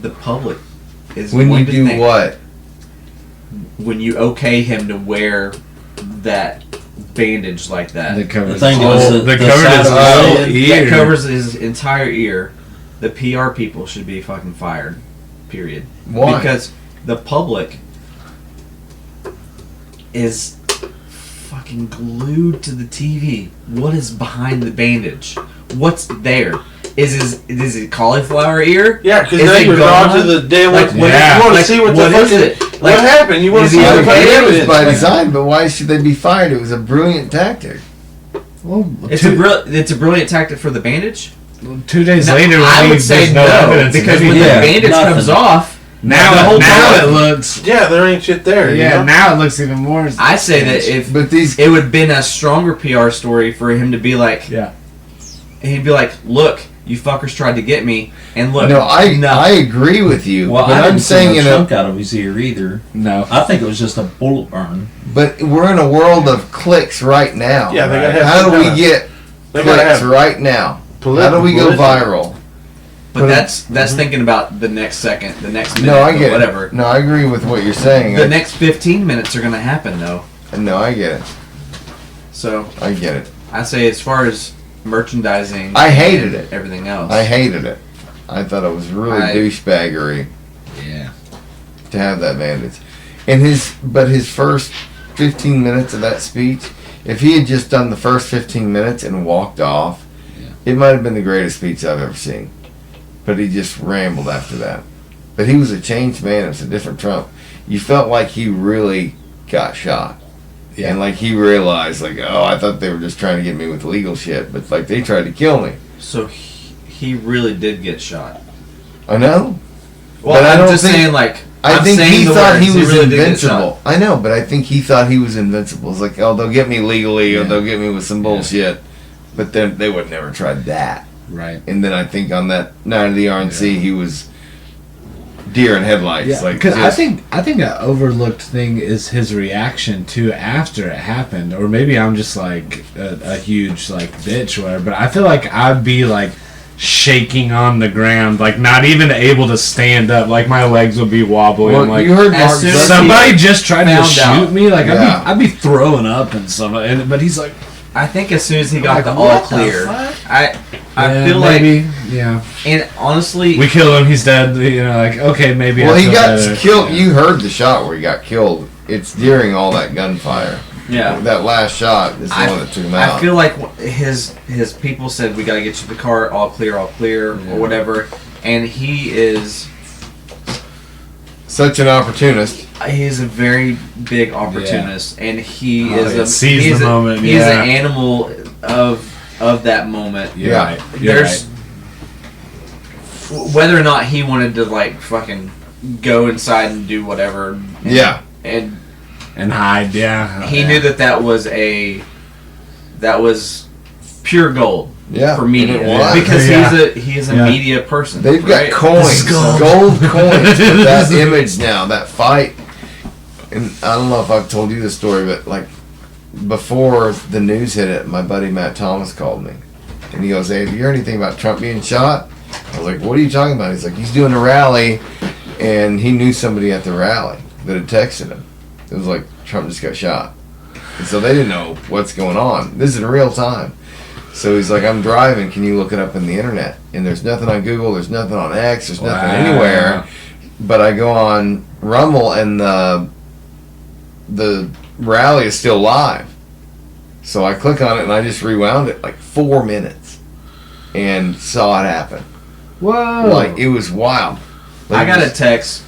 the public is when going you to do think, what? When you okay him to wear that bandage like that, that covers the that covers his entire ear, the PR people should be fucking fired. Period. Why? Because the public is fucking glued to the TV. What is behind the bandage? What's there? Is it cauliflower ear? Yeah, because now you're drawn to the damn. Like, you want to see what the fucking what happened. You want to see the evidence by design, but why should they be fired? It was a brilliant tactic. Well, it's a brilliant tactic for the bandage. Well, 2 days later, I would say no, because when the bandage comes off. Now it looks. Yeah, there ain't shit there. Yeah, you know? now it looks even more. I say that it would have been a stronger PR story for him to be like, he'd be like, look, you fuckers tried to get me, and look. No, I agree with you. Well, but I didn't I'm saying see a chunk out of his ear either. No, I think it was just a bullet burn. But we're in a world of clicks right now. Yeah, they gotta have. How do we get clicks right now? How do we go viral? But that's thinking about the next second, the next minute, no, I get whatever. No, I agree with what you're saying. The next 15 minutes are going to happen, though. No, I get it. So I get it. I say, as far as merchandising, I hated it. Everything else, I hated it. I thought it was really douchebaggery. Yeah. To have that bandage, and his first 15 minutes of that speech, if he had just done the first 15 minutes and walked off, it might have been the greatest speech I've ever seen. But he just rambled after that. But he was a changed man. It was a different Trump. You felt like he really got shot. Yeah. And like he realized, like, oh, I thought they were just trying to get me with legal shit. But like they tried to kill me. So he really did get shot. I know. Well, but I'm just saying, like, I think he thought he was really invincible. I know, but I think he thought he was invincible. It's like, oh, they'll get me legally or they'll get me with some bullshit. But then they would never try that. Right. And then I think on that night of the RNC, he was deer in headlights. Yeah, like, because I think an overlooked thing is his reaction to after it happened, or maybe I'm just like a huge like bitch or whatever. But I feel like I'd be like shaking on the ground, like not even able to stand up, like my legs would be wobbling. Well, like you heard Mark somebody just tried to shoot me, like yeah. I'd be throwing up and stuff. But he's like. I think as soon as he got the all clear, I feel maybe, like yeah. And honestly, we kill him. He's dead. You know, like okay, maybe. Well, he got killed. Yeah. You heard the shot where he got killed. It's during all that gunfire. Yeah, that last shot is the one that took him out. I feel like his people said we got to get you the car, all clear, or whatever, and he is such an opportunist. He's a very big opportunist, and he seize the moment. He's an animal of that moment. Yeah, there's whether or not he wanted to like fucking go inside and do whatever. And hide. Yeah, he knew that was pure gold. Yeah, for media because he's a media person. They've got coins, gold coins with that image now. That fight. And I don't know if I've told you this story, but like before the news hit it, my buddy Matt Thomas called me, and he goes, "Hey, have you heard anything about Trump being shot?" I was like, "What are you talking about?" He's like, "He's doing a rally, and he knew somebody at the rally that had texted him. It was like Trump just got shot, and so they didn't know what's going on. This is in real time." So he's like, "I'm driving. Can you look it up in the internet?" And there's nothing on Google. There's nothing on X. There's nothing anywhere. But I go on Rumble, and the rally is still live. So I click on it and I just rewound it like 4 minutes and saw it happen. Whoa. Like it was wild. Like, I got a text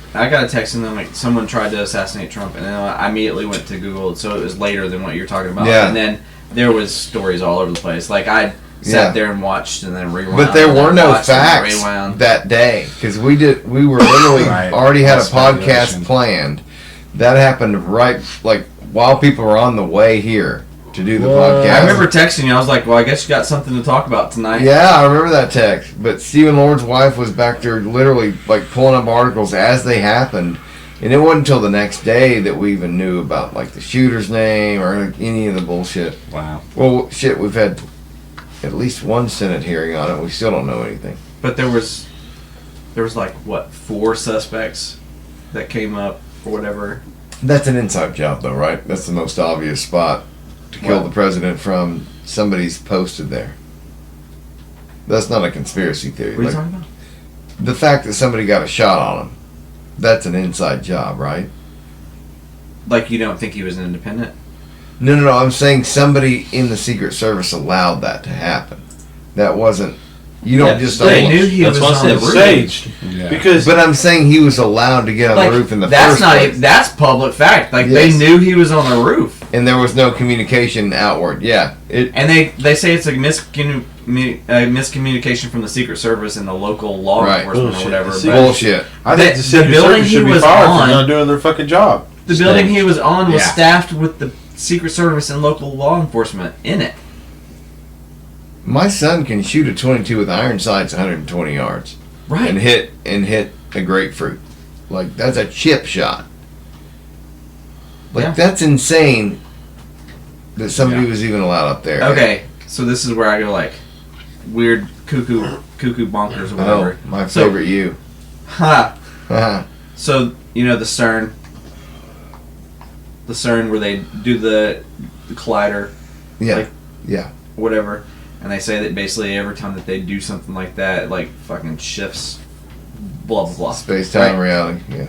and then like someone tried to assassinate Trump, and then I immediately went to Google, so it was later than what you're talking about. Yeah. And then there was stories all over the place. Like I sat there and watched and then rewound. But there were no facts that day because we were literally already had a podcast planned. That happened right like while people were on the way here to do the Well, podcast. I remember texting you. I was like, well, I guess you got something to talk about tonight. Yeah, I remember that text. But Stephen Lord's wife was back there literally like pulling up articles as they happened. And it wasn't until the next day that we even knew about like the shooter's name or any of the bullshit. Wow. Well, shit, we've had at least one Senate hearing on it. We still don't know anything. But there was like, what, 4 suspects that came up or whatever. That's an inside job, though, right? That's the most obvious spot to kill the president from. Somebody's posted there. That's not a conspiracy theory. What are you talking about? The fact that somebody got a shot on him, that's an inside job, right? Like, you don't think he was an independent? No. I'm saying somebody in the Secret Service allowed that to happen. That wasn't... You don't just... They knew he was on the roof. Staged. Yeah. Because, but I'm saying he was allowed to get on the roof in the first place. That's public fact. Like, Yes. they knew he was on the roof. And there was no communication outward. Yeah. And they say it's a miscommunication from the Secret Service and the local law Right. enforcement Bullshit. or whatever. The But Bullshit. I think the the Secret building Service he should be was fired on- for not doing their fucking job. the building he was on was Yeah. staffed with the Secret Service and local law enforcement in it. My son can shoot a 22 with iron sights 120 yards. Right. And hit a grapefruit. Like, that's a chip shot. Like, Yeah. that's insane that somebody was even allowed up there. Okay, so this is where I go like weird cuckoo bonkers or Oh, whatever. my So- favorite you. Ha. Uh-huh. So you know the CERN where they do the collider, Yeah. Like- yeah. whatever, and they say that basically every time that they do something like that, it, like fucking shifts, blah blah blah. Space-time Right? reality. Yeah.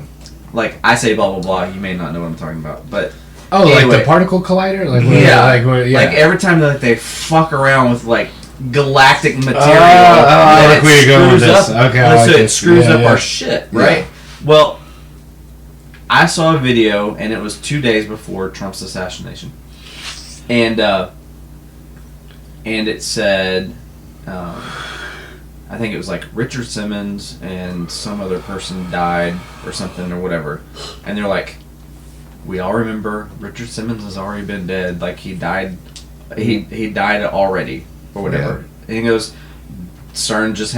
Like I say blah blah blah, you may not know what I'm talking about, but Oh, like anyway. the particle collider? Like, Yeah. Like every time that they fuck around with like galactic material, I then like where you're going with this. Okay, I like so it this. screws Yeah, up yeah. our shit, right? Well, I saw a video, and it was 2 days before Trump's assassination, and it said, I think it was like Richard Simmons and some other person died or something or whatever, and they're like, we all remember Richard Simmons has already been dead, like he died, he died already or whatever. And he goes, CERN just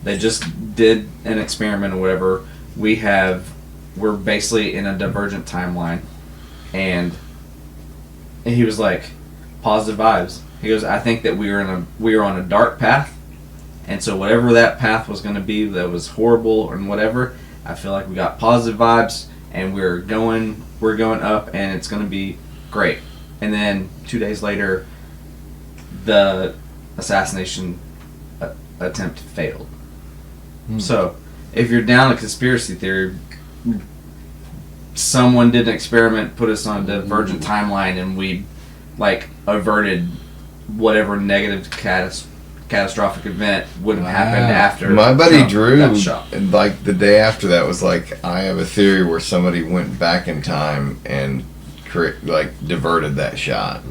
they just did an experiment or whatever. We're basically in a divergent timeline, and he was like, positive vibes. He goes, I think that we were on a dark path, and so whatever that path was going to be that was horrible and whatever, I feel like we got positive vibes, and we're going up, and it's going to be great. And then 2 days later, the assassination attempt failed. So, if you're down a conspiracy theory, someone did an experiment, put us on a divergent timeline, and we like averted whatever negative catastrophic event would have happened after. My buddy Trump Drew, got shot. like the day after that, was like, I have a theory where somebody went back in time and diverted that shot.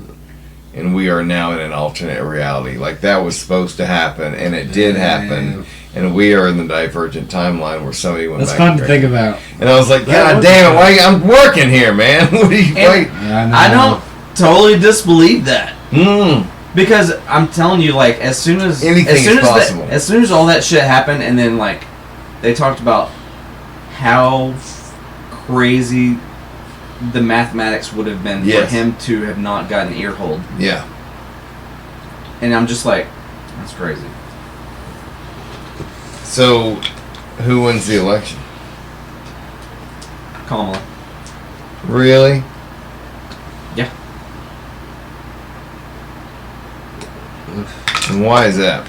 And we are now in an alternate reality. Like, that was supposed to happen, and it did happen. And we are in the divergent timeline where somebody went That's back. fun to think about. And I was like, God damn it, why I'm working here, man. What are you wait? I don't totally disbelieve that. Mm. Because I'm telling you, like, as soon as possible. as soon as all that shit happened, and then like they talked about how crazy the mathematics would have been for him to have not gotten ear hold. Yeah. And I'm just like, that's crazy. So, who wins the election? Kamala. Really? Yeah. And why is that?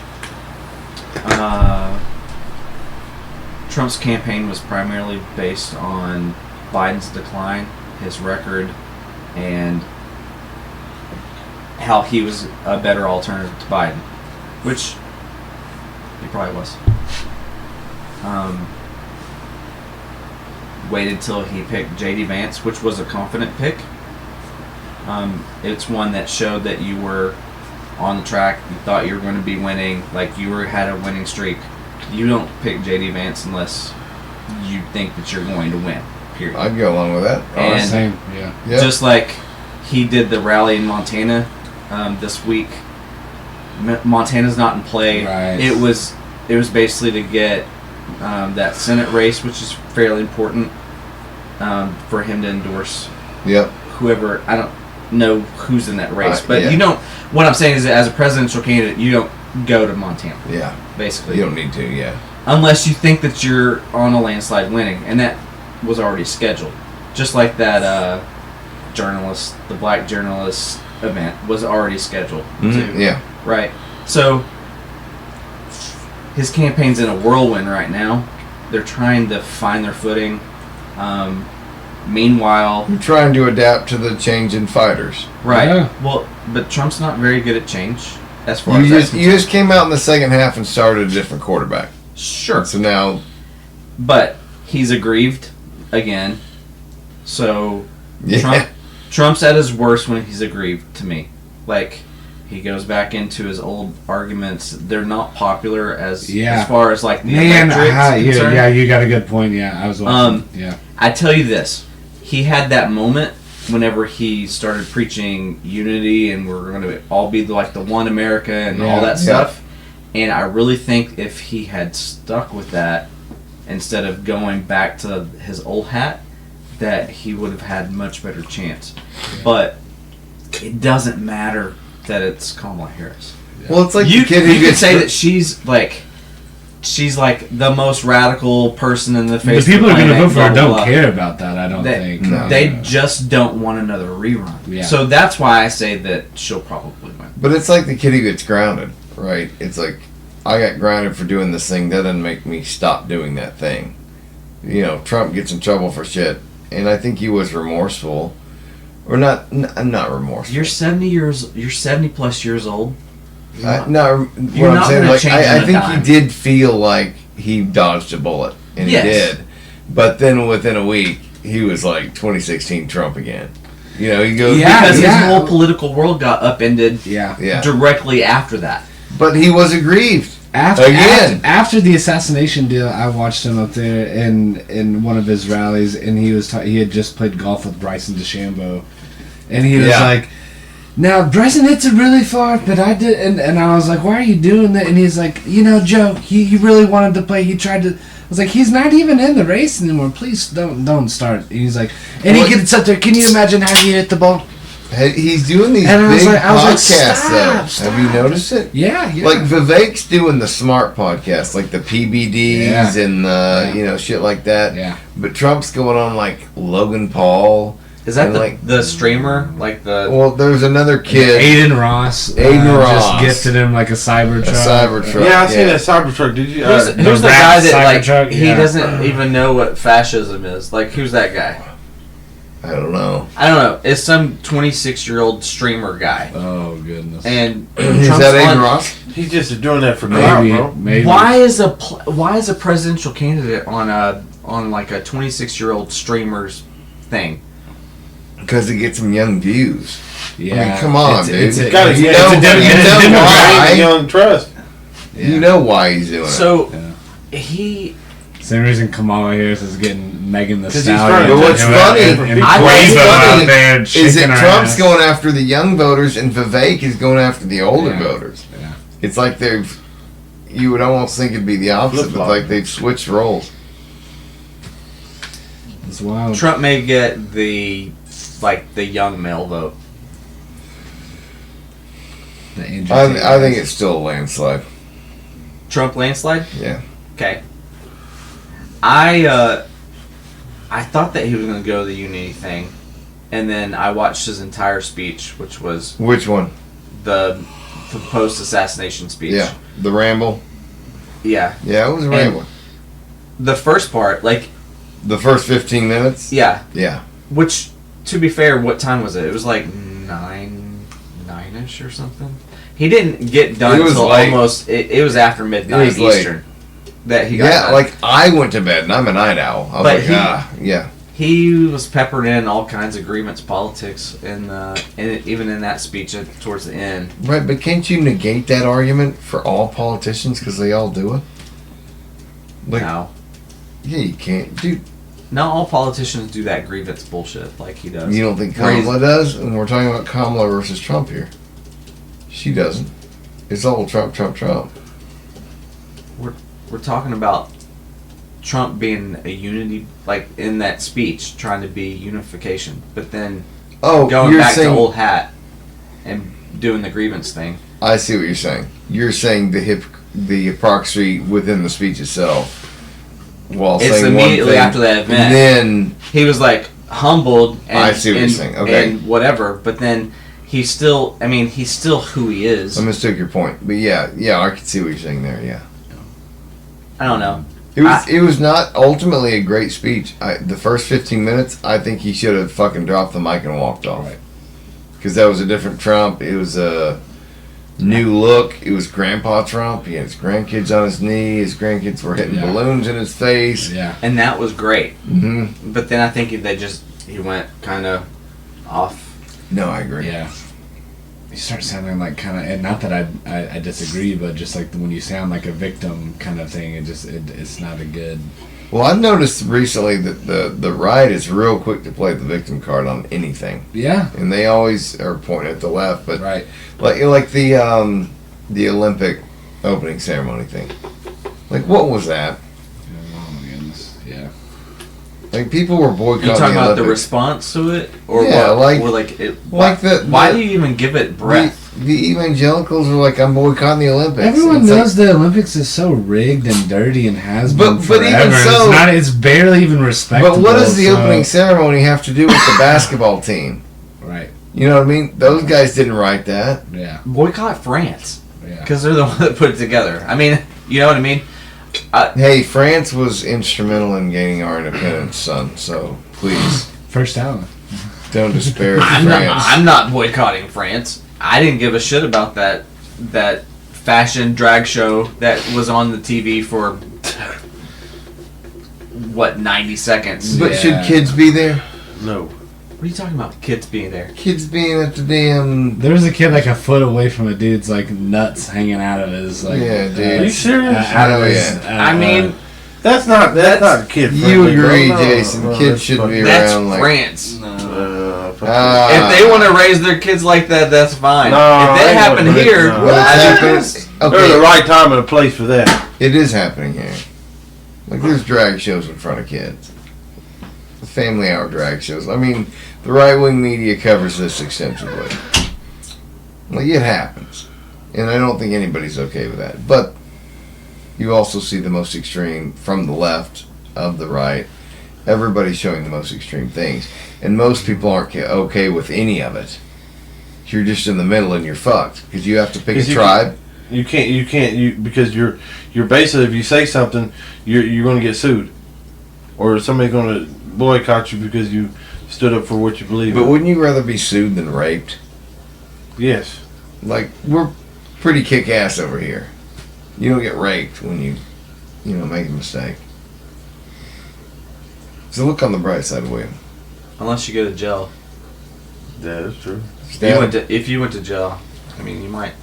Trump's campaign was primarily based on Biden's decline, his record, and how he was a better alternative to Biden, which he probably was. Waited till he picked J.D. Vance, which was a confident pick. It's one that showed that you were on the track, you thought you were going to be winning, like had a winning streak. You don't pick J.D. Vance unless you think that you're going to win. Period. I'd go along with that. And same, yeah. Just like he did the rally in Montana this week. Montana's not in play. Right. It was basically to get that Senate race, which is fairly important for him to endorse. Yep. Whoever, I don't know who's in that race, but yeah. you don't. What I'm saying is, that as a presidential candidate, you don't go to Montana. Yeah. Basically, You don't need to. Yeah. unless you think that you're on a landslide winning, and that was already scheduled. Just like that the black journalist event was already scheduled. Mm-hmm. Yeah. Right. So his campaign's in a whirlwind right now. They're trying to find their footing. Meanwhile, You're trying to adapt to the change in fighters. right. Yeah. Well, but Trump's not very good at change. As far You as just, that's you just came out in the second half and started a different quarterback. sure. So now, But he's aggrieved again. So yeah. Trump's at his worst when he's aggrieved, to me. Like, he goes back into his old arguments. They're not popular as far as like the electorate's concerned. Yeah, you got a good point. Yeah, I was watching. Yeah, I tell you this, he had that moment whenever he started preaching unity and we're going to all be like the one America and all that stuff. And I really think if he had stuck with that instead of going back to his old hat, that he would have had much better chance. But it doesn't matter that it's Kamala Harris. Well, it's like You the kid who could gets say that she's like the most radical person in the face. the people of who are the going to vote planet, for her blah, don't blah, care about that. I don't blah. think They just don't want another rerun. Yeah. So that's why I say that she'll probably win. But it's like the kid who gets grounded, right? It's like, I got grounded for doing this thing. That doesn't make me stop doing that thing. You know, Trump gets in trouble for shit, and I think he was remorseful, or not remorseful. You're 70 plus years old. What You're I'm not saying, gonna like, change I in a think dime. he did feel like he dodged a bullet, and Yes. he did. But then within a week, he was like 2016 Trump again. You know, he goes Because his whole political world got upended yeah. directly after that. But he was aggrieved. After the assassination deal, I watched him up there in one of his rallies, and he had just played golf with Bryson DeChambeau, and he was like, "Now Bryson hits it really far, but I did," and I was like, "Why are you doing that?" And he's like, "You know, Joe, he really wanted to play. He tried to." I was like, "He's not even in the race anymore. Please don't start." And he's like, and he gets up there. Can you imagine how he hit the ball? He's doing these And big I was like, podcasts, though. stop. Have you noticed it? Yeah. Like Vivek's doing the smart podcasts, like the PBDs and the shit like that. Yeah. But Trump's going on like Logan Paul. Is that and the streamer? Like the Well, there's another kid, Aiden Ross. Ross. Just gifted him like a Cybertruck. Cybertruck. Yeah, I seen that Cybertruck. Did you? who's the the guy rap that like Cybertruck? he Yeah. doesn't even know what fascism is? Like, who's that guy? I don't know. I don't know. It's some 26-year-old streamer guy. Oh goodness. And Is Trump's that Aiden on- Ross? He's just doing that for clout, bro. Maybe. Why is a presidential candidate on like a 26-year-old streamer's thing? Because it gets some young views. Yeah. I mean, come on, It's- dude. it's a- You gotta it's get a you demographic. know why? why. Young trust. You know why he's doing it. So he. Same reason Kamala Harris is getting Megan the 'Cause he's Stallion. trying to- But what's funny and I think Quavo what's out funny there is shaking that her Trump's ass. going after the young voters and Vivek is going after the older Yeah. voters. Yeah. It's like you would almost think it'd be the opposite, but Flip-flop. like they've switched roles. It's wild. Trump may get the young male vote. The Angel I Taylor. think it's still a landslide. Trump landslide. Yeah. Okay. I thought that he was going to go the unity thing, and then I watched his entire speech, which was Which one? the post-assassination speech. Yeah. The ramble. Yeah. Yeah, it was a ramble. The first part, like, The first 15 minutes? yeah. Yeah. Which, to be fair, what time was it? It was like 9-ish or something. He didn't get done It was until late. almost. It was after midnight It was late. Eastern. That he got Yeah, done. like I went to bed and I'm a night owl. I was But like, yeah. He was peppered in all kinds of grievance politics, and even in that speech towards the end. Right, but can't you negate that argument for all politicians because they all do it? Like, No. yeah, you can't. Dude, not all politicians do that grievance bullshit like he does. You don't think Kamala does? And we're talking about Kamala versus Trump here. She doesn't. It's all Trump. We're talking about Trump being a unity, like in that speech, trying to be unification, but then going back to old hat and doing the grievance thing. I see what you're saying. You're saying the hypocrisy within the speech itself. While it's saying immediately after that event. And then he was like humbled and, I see what you're saying. Okay. And whatever, but then he's still who he is. I mistook your point. But yeah, I can see what you're saying there, yeah. I don't know. It was not ultimately a great speech. The first 15 minutes, I think he should have fucking dropped the mic and walked off. Right. Because that was a different Trump. It was a new look. It was Grandpa Trump. He had his grandkids on his knee. His grandkids were hitting balloons in his face. Yeah. And that was great. Mm-hmm. But then I think he went kind of off. No, I agree. Yeah. You start sounding like kind of, and not that I disagree, but just like when you sound like a victim kind of thing, it's not a good. Well, I've noticed recently that the right is real quick to play the victim card on anything. Yeah. And they always are pointing at the left, but right. Like the Olympic opening ceremony thing. Like, what was that? Oh my goodness. Yeah. Like, people were boycotting. You talking the about the Olympics. response to it, or yeah, what? Why do you even give it breath? The evangelicals are like, I'm boycotting the Olympics. Everyone knows the Olympics is so rigged and dirty and has been but forever. Even so, it's barely even respectable. But what does the opening ceremony have to do with the basketball team? Right. You know what I mean? Those guys didn't write that. Yeah. Boycott France. Yeah. Because they're the one that put it together. I mean, you know what I mean? Hey, France was instrumental in gaining our independence, son. So please, first out. Don't disparage France. I'm not boycotting France. I didn't give a shit about that fashion drag show that was on the TV for 90 seconds. But should kids be there? No. What are you talking about? Kids being there? Kids being at the damn. There was a kid like a foot away from a dude's like nuts hanging out of his like. Yeah, dude. Are you serious? Out of his. I mean, that's not kid friendly. You agree, Jason? Kids shouldn't be around like. France. If they want to raise their kids like that, that's fine. No, if that happened here, there's the right time and a place for that. It is happening here. Like there's drag shows in front of kids. The family hour drag shows. I mean, the right wing media covers this extensively. Like it happens, and I don't think anybody's okay with that. But you also see the most extreme from the left of the right. Everybody's showing the most extreme things. And most people aren't okay with any of it. You're just in the middle and you're fucked. Because you have to pick a tribe. You can't, because you're basically, if you say something, you're going to get sued. Or somebody's going to boycott you because you stood up for what you believe in. But wouldn't you rather be sued than raped? Yes. Like, we're pretty kick-ass over here. You don't get raped when you make a mistake. So look on the bright side, William. Unless you go to jail. Yeah, that's true. If you went to jail, I mean, you might.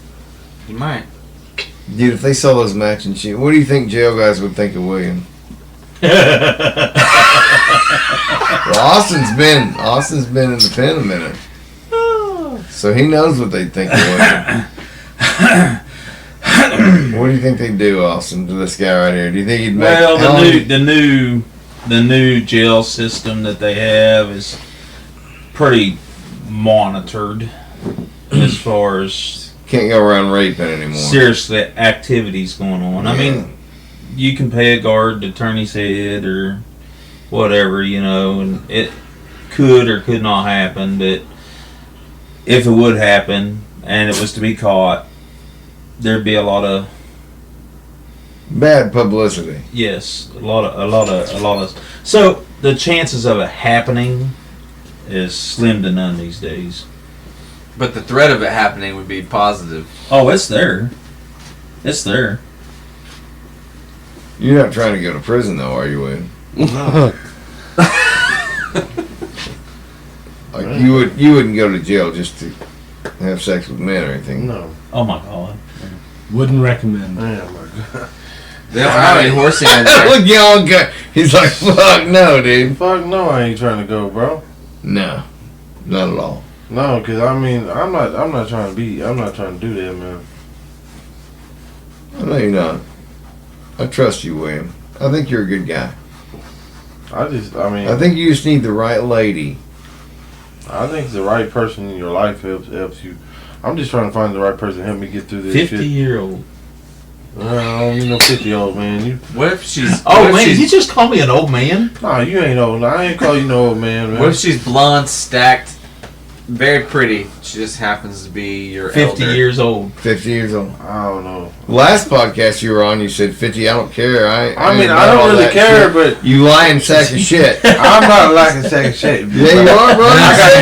Dude, if they saw those matching shoes, what do you think jail guys would think of William? Well, Austin's been in the pen a minute, so he knows what they'd think of William. What do you think they'd do, Austin, to this guy right here? Do you think he'd make? Well, the new jail system that they have is pretty monitored as far as can't go around raping anymore. Seriously, activities going on. Yeah. I mean, you can pay a guard to turn his head or whatever, and it could or could not happen. But if it would happen and it was to be caught, there'd be a lot of bad publicity. Yes, a lot of. So the chances of it happening is slim to none these days. But the threat of it happening would be positive. Oh, it's there. It's there. You're not trying to go to prison, though, are you, Wade? No. Like you wouldn't go to jail just to have sex with men or anything. No. Oh my God. Wouldn't recommend. Yeah, my God. They don't have any horsing in there. Look, y'all got. He's like, fuck no, dude. Fuck no, I ain't trying to go, bro. No, not at all. No, because I mean, I'm not trying to do that, man. No, you're not. I trust you, William. I think you're a good guy. I think you just need the right lady. I think the right person in your life helps you. I'm just trying to find the right person to help me get through this 50-year-old. I don't need no 50-year-old man. What if she's? Oh man, you just call me an old man? Nah, you ain't old. I ain't call you no old man. What if she's blonde, stacked, very pretty? She just happens to be your 50 elder. years old. 50 years old. I don't know. Last podcast you were on, you said 50. I don't care. I don't really care, shit. but you lying sack of shit. I'm not like a sack of shit. Yeah, you are, bro.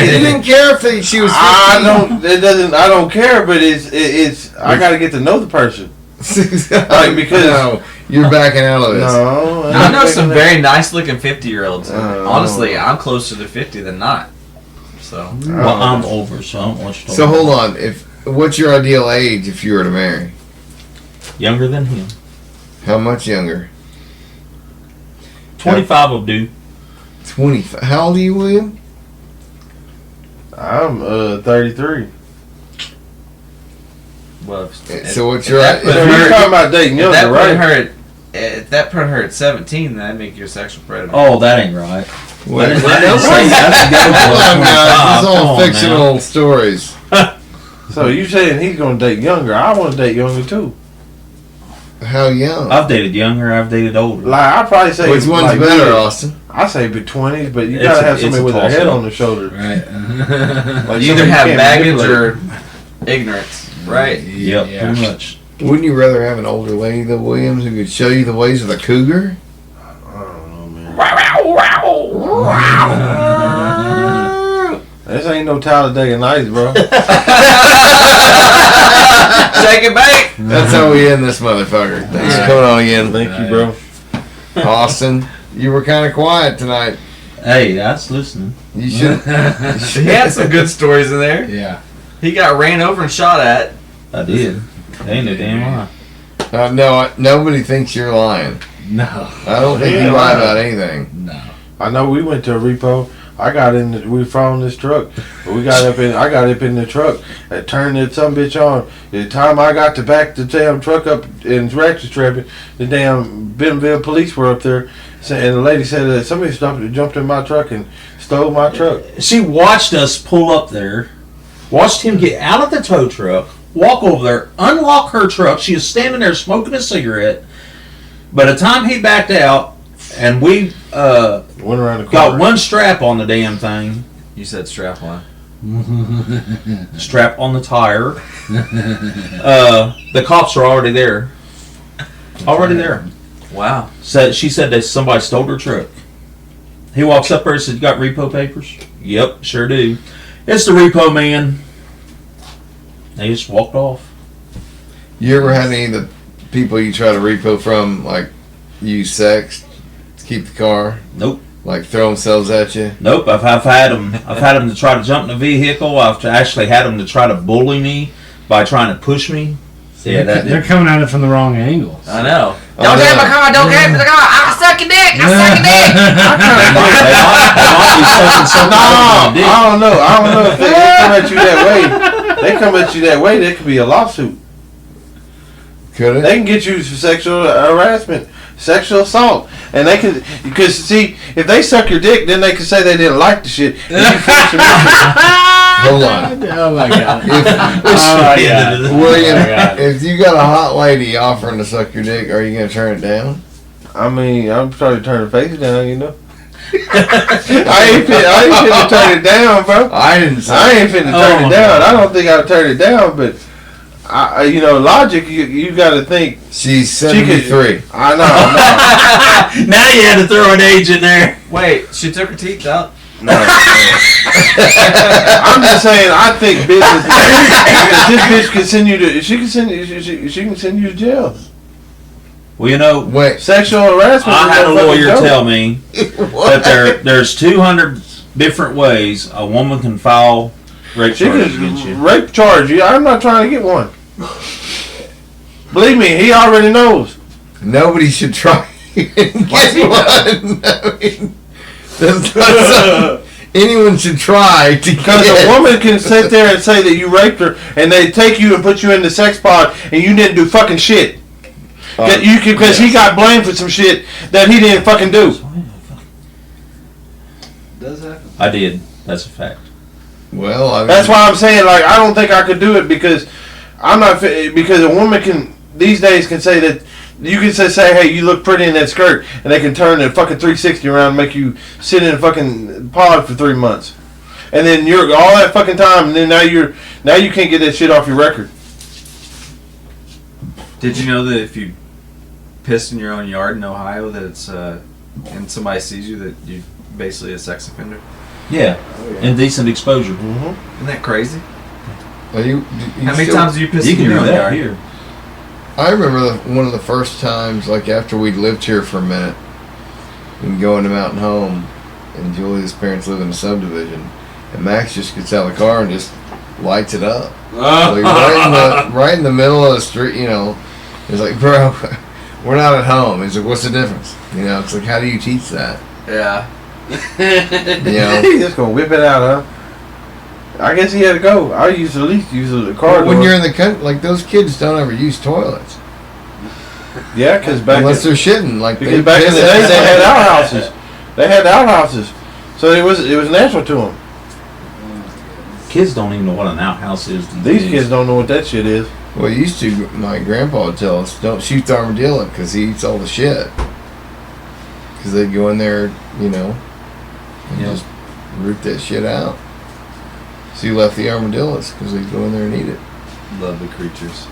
You didn't care if she was 50. I don't care, but it's. I got to get to know the person. Like, because no, you're backing out of this. No, I know some very nice looking 50-year-olds. Honestly, I'm closer to 50 than not. So. Well, I'm over, so I don't want you to. So hold on. What's your ideal age if you were to marry? Younger than him. How much younger? 25 will do. 25. How old are you, William? I'm 33. Well, so what's your? So you're talking about dating younger, right? If that put her at 17, that'd make you a sexual predator. Oh, that ain't right. What else? That's It's all fictional stories. So you saying he's gonna date younger? I want to date younger too. How young? I've dated younger. I've dated older. Like I'd probably say which one's like better, Austin? I say mid-20s, but you gotta have somebody with their head on their shoulder. Right. Like you either have baggage or ignorance. Right. Yep. Pretty much. Wouldn't you rather have an older lady than Williams who could show you the ways of a cougar? I don't know, man. Wow. This ain't no Talladega Nights, bro. Take it back. That's how we end this motherfucker. Thanks for coming on again. Thank you, bro. Austin, you were kind of quiet tonight. Hey, that's listening. You should. He had some good stories in there. Yeah. He got ran over and shot at. I did. Ain't no damn lie. No, nobody thinks you're lying. No. I don't think you lie about anything. No. I know we went to a repo. We found this truck. I got up in the truck and turned that some bitch on. The time I got to back the damn truck up and ratchet strap it, the damn Bentonville police were up there, and the lady said that somebody jumped in my truck and stole my truck. She watched us pull up there, watched him get out of the tow truck, walk over there, unlock her truck. She was standing there smoking a cigarette. By the time he backed out, and we went around the corner. Got one strap on the damn thing. You said strap on. Strap on the tire. The cops are already there. Already there. Wow. She said that somebody stole her truck. He walks up there and says, "You got repo papers?" "Yep, sure do." "It's the repo man." They just walked off. You ever had any of the people you try to repo from, like, use sex to keep the car? Nope. Like throw themselves at you? Nope. I've had them to try to jump in the vehicle. I've actually had them to try to bully me by trying to push me. Yeah, they're coming at it from the wrong angles. I know. Don't get in my car. Don't get in the car. I suck your dick. I suck your dick. I don't know if they come at you that way. They come at you that way, there could be a lawsuit. Could it? They can get you for sexual harassment, sexual assault, and they can, because see, if they suck your dick, then they can say they didn't like the shit. Hold on. Oh my god. William, if you got a hot lady offering to suck your dick, are you gonna turn it down? I mean, I'm trying to turn the face down, you know. I ain't finna turn it down, bro. I ain't finna turn it down. I don't think I'll turn it down, but logic. You got to think. She's 73. I know. Now you had to throw an age in there. Wait, she took her teeth out. No. I'm just saying. I think business. This bitch can send you to. She can send you to jail. Well, wait. Sexual harassment. I had a lawyer tell me that there's 200 different ways a woman can file rape charges against you. Rape charge. I'm not trying to get one. Believe me, he already knows. nobody should try and get one. I mean, that's not anyone should try to because a woman can sit there and say that you raped her, and they take you and put you in the sex pod, and you didn't do fucking shit. Because he got blamed for some shit that he didn't fucking do. Does happen. I did. That's a fact. Well, I mean, that's why I'm saying, like, I don't think I could do it because because a woman can these days can say that you can say, hey, you look pretty in that skirt, and they can turn the fucking 360 around and make you sit in a fucking pod for 3 months, and then you're all that fucking time, and then now you can't get that shit off your record. Did you know that if you pissed in your own yard in Ohio, that it's and somebody sees you, that you're basically a sex offender? Yeah, indecent exposure. Mm-hmm. Isn't that crazy? Well, you how many times do you piss you in can your do own that yard? here. I remember one of the first times, like after we'd lived here for a minute, and going to Mountain Home, and Julia's parents live in a subdivision, and Max just gets out of the car and just lights it up, like right in the middle of the street. You know, it's like, bro, we're not at home. He's like, what's the difference? You know, it's like, how do you teach that? Yeah. You know, He's just gonna whip it out, huh? I guess he had to go. I used to at least use the car. when you're in the country, like those kids don't ever use toilets. Yeah, because unless they're shitting, like because back in the day they had outhouses. They had outhouses, so it was natural to them. Kids don't even know what an outhouse is. These kids don't know what that shit is. Well, used to. My grandpa would tell us, "Don't shoot the armadillo because he eats all the shit." Because they'd go in there, you know, and just root that shit out. So you left the armadillos because they'd go in there and eat it. Lovely creatures.